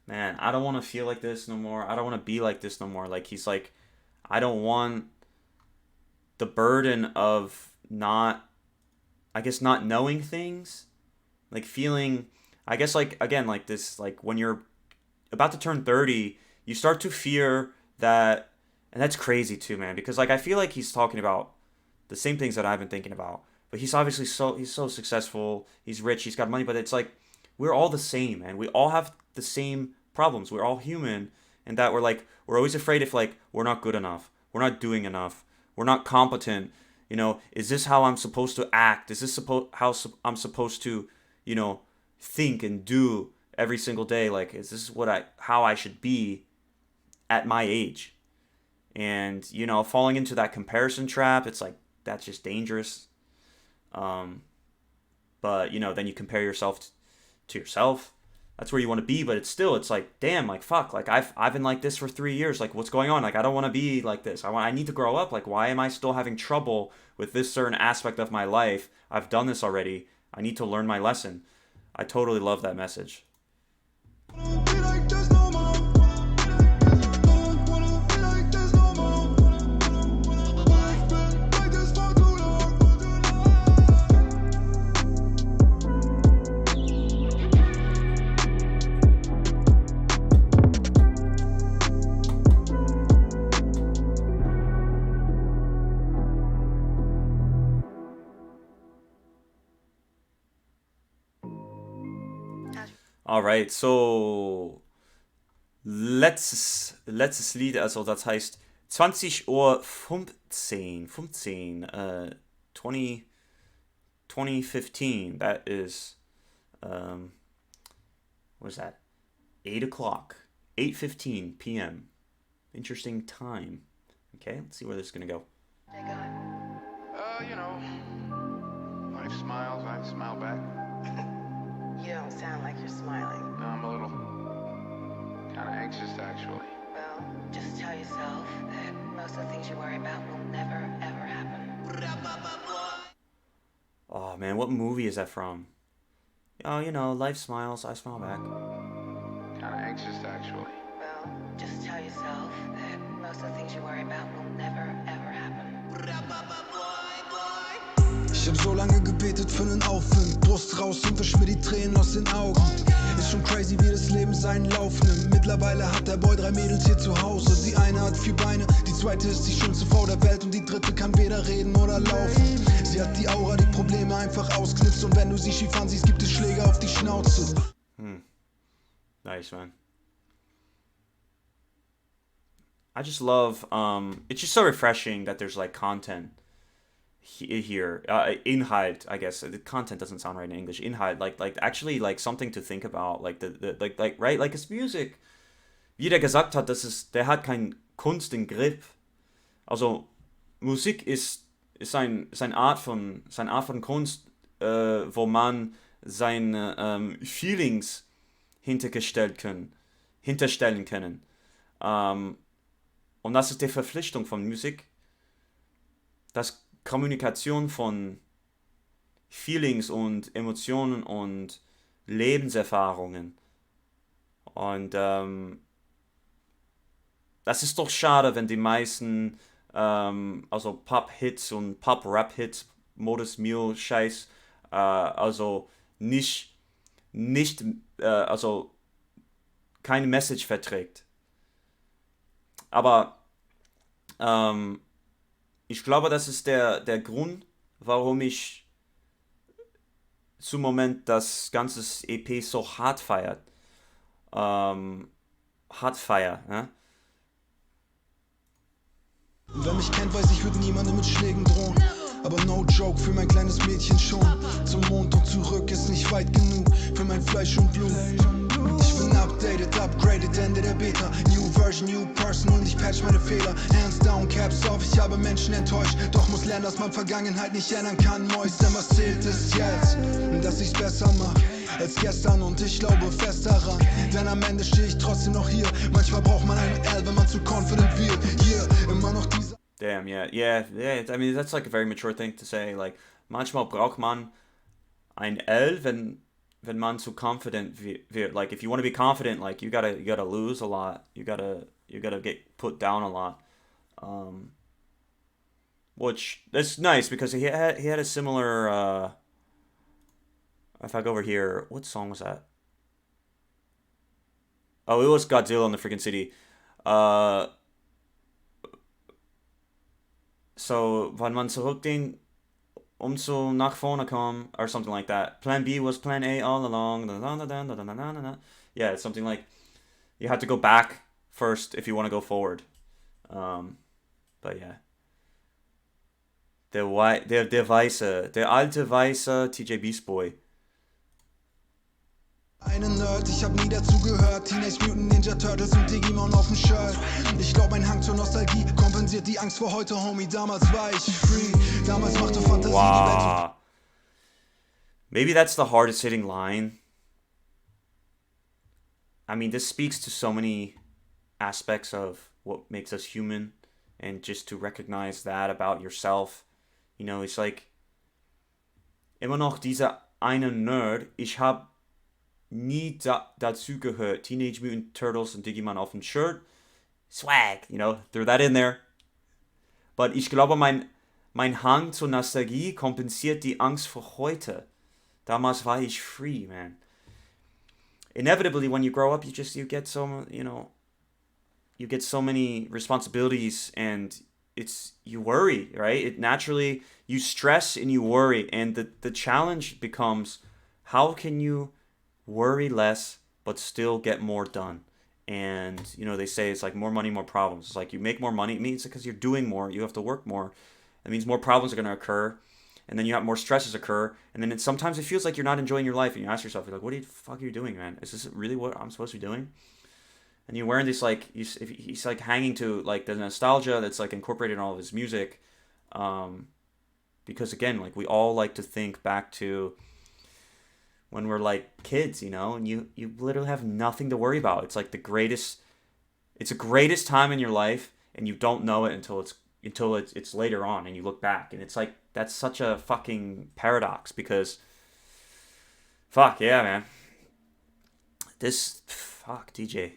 Man, I don't want to feel like this no more. I don't want to be like this no more. Like, he's like, I don't want the burden of not knowing things, like feeling, I guess, like, again, like this, like when you're about to turn 30, you start to fear that, and that's crazy too, man, because like I feel like he's talking about the same things that I've been thinking about, but he's obviously he's so successful, he's rich, he's got money, but it's like we're all the same, man. We all have the same problems. We're all human, and that we're always afraid if like we're not good enough, we're not doing enough, we're not competent. Is this how I'm supposed to act? Is this how I'm supposed to, think and do every single day? Like, is this how I should be at my age? And, falling into that comparison trap, it's like, that's just dangerous. But, then you compare yourself to yourself. That's where you want to be, but it's like, damn, like, fuck, like, I've been like this for 3 years, like, what's going on? Like, I don't want to be like this. I need to grow up. Like, why am I still having trouble with this certain aspect of my life? I've done this already. I need to learn my lesson. I totally love that message. Alright, so letztes Lied, also das heißt 20 Uhr 2015. That is, what is that? 8 o'clock. 8:15 p.m. Interesting time. Okay, let's see where this is going to go. You know, life smiles, I smile back. You don't sound like you're smiling. I'm a little kind of anxious, actually. Well, just tell yourself that most of the things you worry about will never, ever happen. Oh man, what movie is that from? Oh, you know, life smiles, I smile back. Kind of anxious, actually. Well, just tell yourself that most of the things you worry about will never, ever happen. Ich hab so lange gebetet für nen Aufwind, Brust raus und wisch mir die Tränen aus den Augen. Ist schon crazy, wie das Leben seinen Lauf nimmt. Mittlerweile hat der Boy 3 Mädels hier zu Hause. Die eine hat 4 Beine, die zweite ist die schönste Frau der Welt und die dritte kann weder reden oder laufen. Sie hat die Aura, die Probleme einfach ausknipst und wenn du sie schief ansiehst, gibt es Schläge auf die Schnauze. Nice, man. I just love, it's just so refreshing that there's like content here. Inhalt, I guess. The content doesn't sound right in English. Inhalt, like actually like something to think about. Like like right, like it's music. Wie der gesagt hat, der hat kein Kunst im Griff. Also Musik ist ein Art von Kunst, wo man seine Feelings hinterstellen können. Und das ist die Verpflichtung von Musik, dass Kommunikation von Feelings und Emotionen und Lebenserfahrungen. Und das ist doch schade, wenn die meisten also Pop-Hits und Pop-Rap-Hits, Modus Mio Scheiß, also nicht also keine Message verträgt. Aber ich glaube, das ist der Grund, warum ich zum Moment das ganze EP so hart feiert. Ne? Wer mich kennt, weiß, ich würde niemandem mit Schlägen drohen. Aber no joke, für mein kleines Mädchen schon. Zum Mond und zurück ist nicht weit genug für mein Fleisch und Blut. Ich bin updated, upgraded, Ende der Beta. New Version, new person und ich patch meine Fehler. Hands down, caps off, ich habe Menschen enttäuscht. Doch muss lernen, dass man Vergangenheit nicht ändern kann. Moist, denn was zählt ist jetzt, dass ich's besser mach als gestern und ich glaube fest daran. Denn am Ende stehe ich trotzdem noch hier. Manchmal braucht man einen L, wenn man zu confident wird. Hier, immer noch diese... Damn, yeah. I mean, that's like a very mature thing to say. Like, manchmal braucht man ein L, wenn man zu confident wird. Like, if you want to be confident, like, you gotta lose a lot. You gotta get put down a lot. Which that's nice because he had a similar. If I go over here, what song was that? Oh, it was Godzilla in the freaking city. So, wenn man zurückdenkt, umso nach vorne kommen, or something like that. Plan B was Plan A all along. Yeah, it's something like you have to go back first if you want to go forward. But yeah. Der alte weiße TJ Beast Boy. Einen Nerd, ich hab nie dazu gehört. Teenage Mutant Ninja Turtles und Digimon auf dem Shirt. Ich glaub, ein Hang zur Nostalgie kompensiert die Angst vor heute, Homie. Damals war ich free. Damals machte Fantasie die Welt so. Maybe that's the hardest hitting line. I mean, this speaks to so many aspects of what makes us human. And just to recognize that about yourself. You know, it's like immer noch dieser eine Nerd. Ich hab nie dazu gehört. Teenage Mutant Turtles und Digimon auf dem Shirt. Swag, you know, throw that in there. But ich glaube, mein Hang zur Nostalgie kompensiert die Angst vor heute. Damals war ich free, man. Inevitably, when you grow up, you get so, you get so many responsibilities and you worry, right? It naturally, you stress and you worry. And the challenge becomes, how can you worry less but still get more done? And they say it's like more money, more problems. It's like you make more money, it means because you're doing more, you have to work more. It means more problems are going to occur, and then you have more stresses occur, and then sometimes it feels like you're not enjoying your life, and you ask yourself, you're like, what the fuck are you doing, man? Is this really what I'm supposed to be doing? And you're wearing this, like, he's like hanging to like the nostalgia that's like incorporated in all of his music, because again, like, we all like to think back to when we're like kids, and you literally have nothing to worry about. It's like the greatest time in your life, and you don't know it until it's later on, and you look back, and it's like, that's such a fucking paradox, because fuck yeah, man, DJ.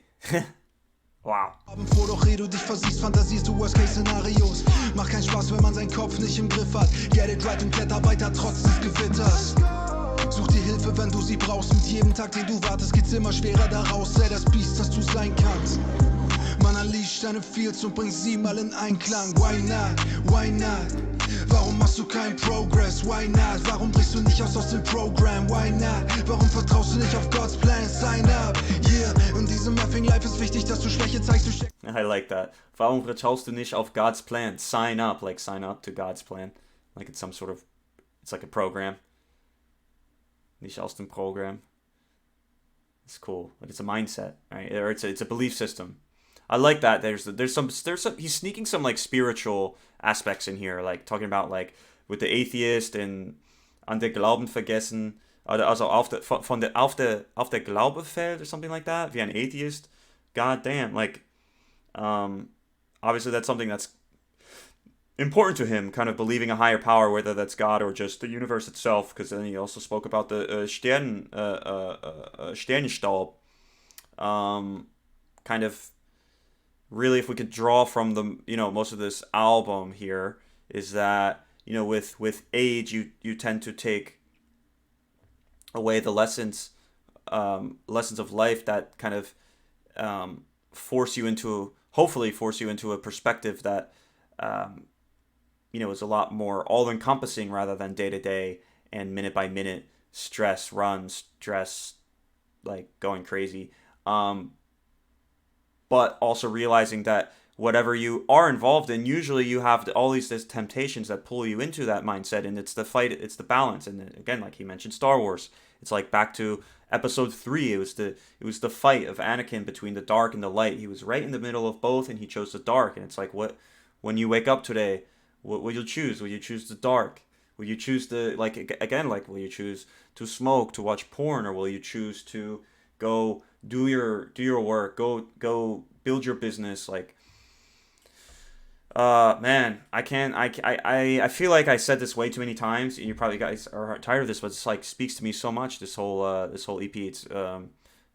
Wow. Vor doch ehe du dich versiehst, fantasierst du Worst-Case-Szenarios. Macht keinen Spaß, wenn man seinen Kopf nicht im Griff hat. Get it right und kletter weiter trotz des Gewitters. Such dir Hilfe, wenn du sie brauchst. Mit jedem Tag, den du wartest, geht's immer schwerer daraus. Sei das Biest, das du sein kannst. Man unleasht deine Fields und bringt sie mal in Einklang. Why not? Why not? Warum machst du keinen Progress? Why not? Warum brichst du nicht aus dem Programm? Why not? Warum vertraust du nicht auf God's Plan? Sign up, yeah. In diesem effing Life ist wichtig, dass du Schwäche zeigst. I like that. Warum vertraust du nicht auf God's Plan? Sign up, like sign up to God's Plan. Like it's it's like a program. Nicht aus dem Programm. It's cool, but it's a mindset, right? Or it's a belief system. I like that. There's some he's sneaking some like spiritual aspects in here, like talking about like with the atheist and an der Glauben vergessen, also auf der Glaube fällt or something like that. Wie ein atheist, god damn, like obviously that's something that's important to him, kind of believing a higher power, whether that's God or just the universe itself. Because then he also spoke about the Sternenstaub, kind of. Really, if we could draw from the most of this album here, is that with age you tend to take away the lessons of life that kind of hopefully force you into a perspective that is a lot more all encompassing rather than day to day and minute by minute stress, like going crazy. But also realizing that whatever you are involved in, usually you have all these temptations that pull you into that mindset, and it's the fight, it's the balance. And again, like he mentioned Star Wars, it's like back to episode 3, it was the fight of Anakin between the dark and the light. He was right in the middle of both, and he chose the dark. And it's like, when you wake up today, what will you choose? Will you choose the dark? Will you choose will you choose to smoke, to watch porn, or will you choose to go do your work, go build your business? Like, man, I feel like I said this way too many times, and you probably guys are tired of this, but it's like speaks to me so much, this whole EP. It's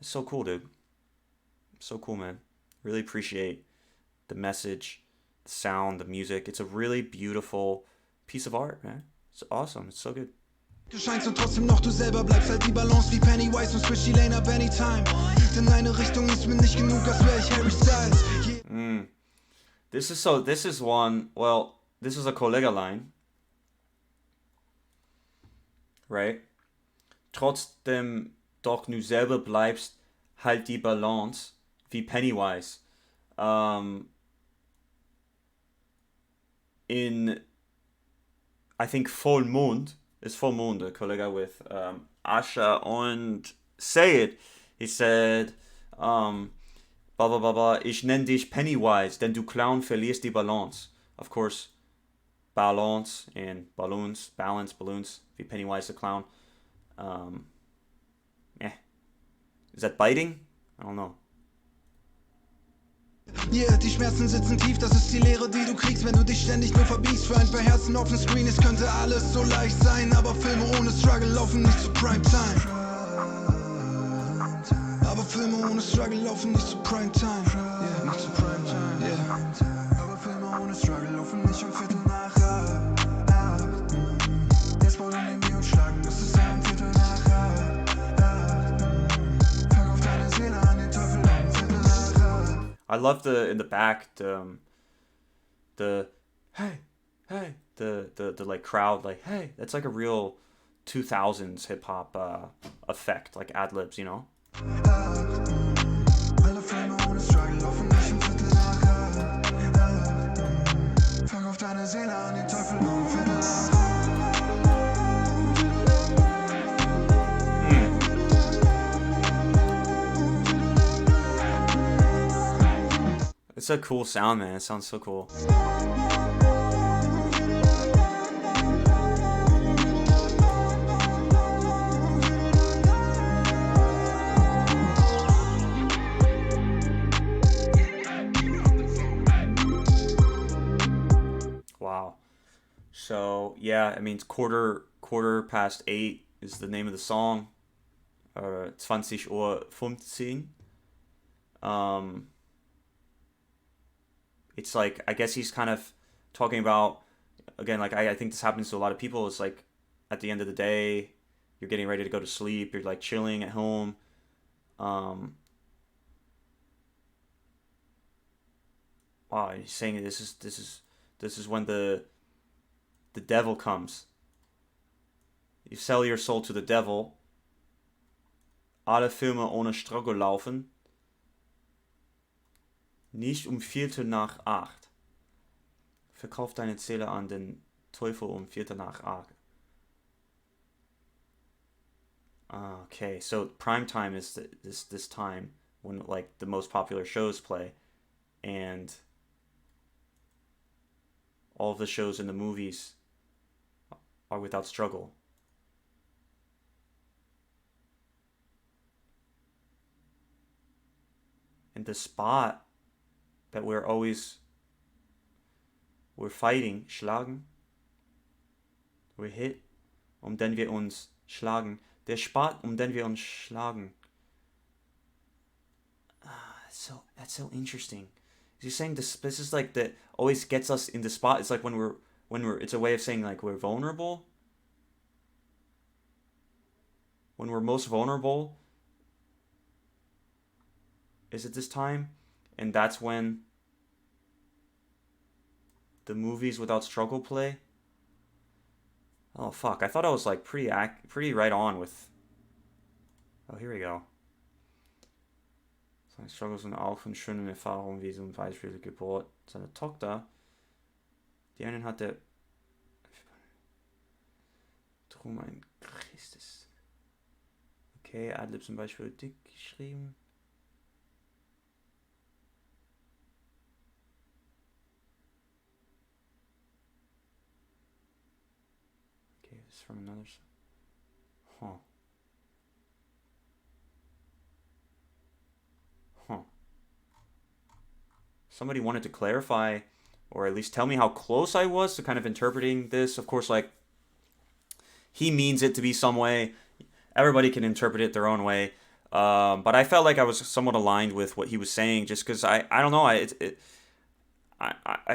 so cool, dude. So cool, man. Really appreciate the message, the sound, the music. It's a really beautiful piece of art, man. It's awesome. It's so good. Du scheinst und trotzdem noch du selber bleibst, halt die Balance wie Pennywise und switch die Lane up anytime. Denn eine Richtung ist mir nicht genug, als wär ich Harry Styles. This is a Kollega line, right? Trotzdem doch du selber bleibst, halt die Balance wie Pennywise. In, I think, Vollmond, is Vollmond, a Kollega with Asha und Sayed. He said, blah, blah, blah, blah, ich nenn dich Pennywise, denn du Clown verlierst die Balance. Of course, balance and balloons, wie Pennywise the Clown. Is that biting? I don't know. Yeah, die Schmerzen sitzen tief, das ist die Leere, die du kriegst, wenn du dich ständig nur verbiegst. Für ein paar Herzen auf dem Screen, es könnte alles so leicht sein, aber Filme ohne Struggle laufen nicht zu Primetime. Aber Filme ohne Struggle laufen nicht zu Primetime. Yeah, nicht zu Primetime. Yeah. Aber Filme ohne Struggle laufen nicht um Viertel nach 8. Jetzt wollen die mir und schlagen, bis es ein Viertel nach 8. Verkauf deine Seele an den Teufel um Viertel nach 8. I love in the back the hey the like crowd, like hey, that's like a real 2000s hip hop effect, like ad libs, you know. Alle Filme It's a cool sound, man. It sounds so cool. Wow. So yeah, I mean, it's quarter past 8 is the name of the song. 20:15 Uhr. It's like, I guess he's kind of talking about, again, like I think this happens to a lot of people. It's like at the end of the day, you're getting ready to go to sleep. You're like chilling at home. Um, wow, he's saying this is when the devil comes. You sell your soul to the devil. Alle Filme ohne Struggle laufen. Nicht 7:45. Verkauf deine Seele an den Teufel 7:45. Okay, so prime time is this time when like the most popular shows play, and all of the shows in the movies are without struggle. And the spot that we're fighting, schlagen, we hit, den wir uns schlagen. Der Spot, den wir uns schlagen. That's so interesting. He's saying this is like that always gets us in the spot. It's like when we're it's a way of saying like we're vulnerable. When we're most vulnerable, is it this time? And that's when the movies without struggle play. Oh fuck! I thought I was like pretty right on with. Oh, here we go. Seine Struggles sind auch von schönen Erfahrungen wie zum Beispiel die Geburt seiner Tochter. Die einen hatte drum ein Christus. Okay, Adlib zum Beispiel dick geschrieben. This is from another. Huh. Somebody wanted to clarify, or at least tell me how close I was to kind of interpreting this. Of course, like, he means it to be some way. Everybody can interpret it their own way. But I felt like I was somewhat aligned with what he was saying, just because I don't know. I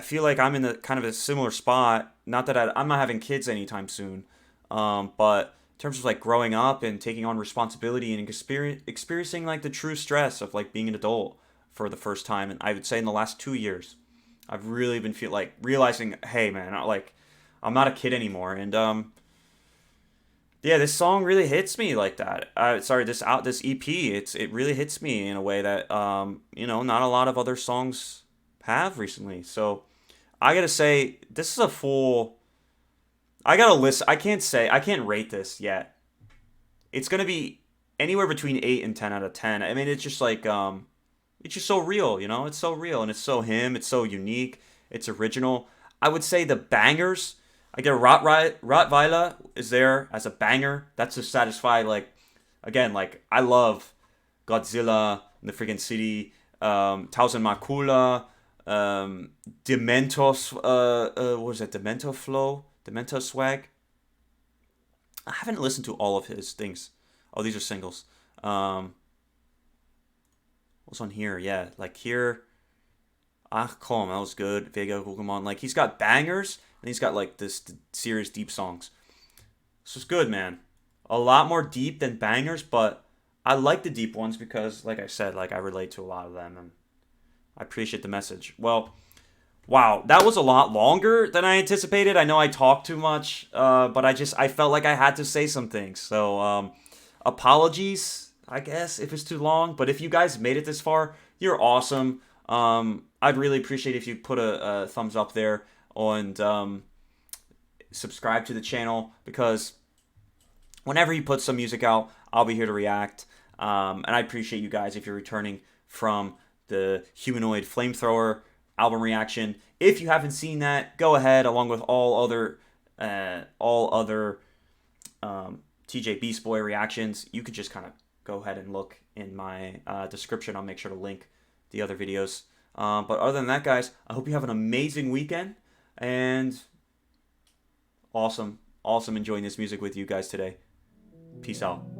feel like I'm in a kind of a similar spot. Not that I'm not having kids anytime soon, but in terms of like growing up and taking on responsibility and experiencing like the true stress of like being an adult for the first time, and I would say in the last 2 years, I've really been realizing, hey man, I'm not a kid anymore, and yeah, this song really hits me like that. This EP, it really hits me in a way that not a lot of other songs have recently. So I gotta say, this is a full. I gotta listen. I can't rate this yet. It's gonna be anywhere between 8 and 10 out of 10. I mean, it's just like it's just so real, It's so real, and it's so him. It's so unique. It's original. I would say the bangers. I get Rottweiler is there as a banger. That's to satisfy, like, again, like, I love Godzilla in the freaking city, Tausend Makula, Dementos, what is that, Demento Flow? Demento Swag? I haven't listened to all of his things. Oh, these are singles. What's on here? Yeah, like here, Ach komm, that was good. Vega Pokemon. Like, he's got bangers, and he's got, like, this serious deep songs. So it's good, man. A lot more deep than bangers, but I like the deep ones because, like I said, like, I relate to a lot of them, and I appreciate the message. Well, wow, that was a lot longer than I anticipated. I know I talked too much, but I felt like I had to say some things. So, apologies, I guess, if it's too long. But if you guys made it this far, you're awesome. I'd really appreciate if you put a thumbs up there and subscribe to the channel, because whenever you put some music out, I'll be here to react. And I appreciate you guys if you're returning from the Humanoid Flamethrower album reaction. If you haven't seen that, go ahead, along with all other TJ Beast Boy reactions. You could just kind of go ahead and look in my description. I'll make sure to link the other videos. But other than that, guys, I hope you have an amazing weekend, and awesome enjoying this music with you guys today. Peace out.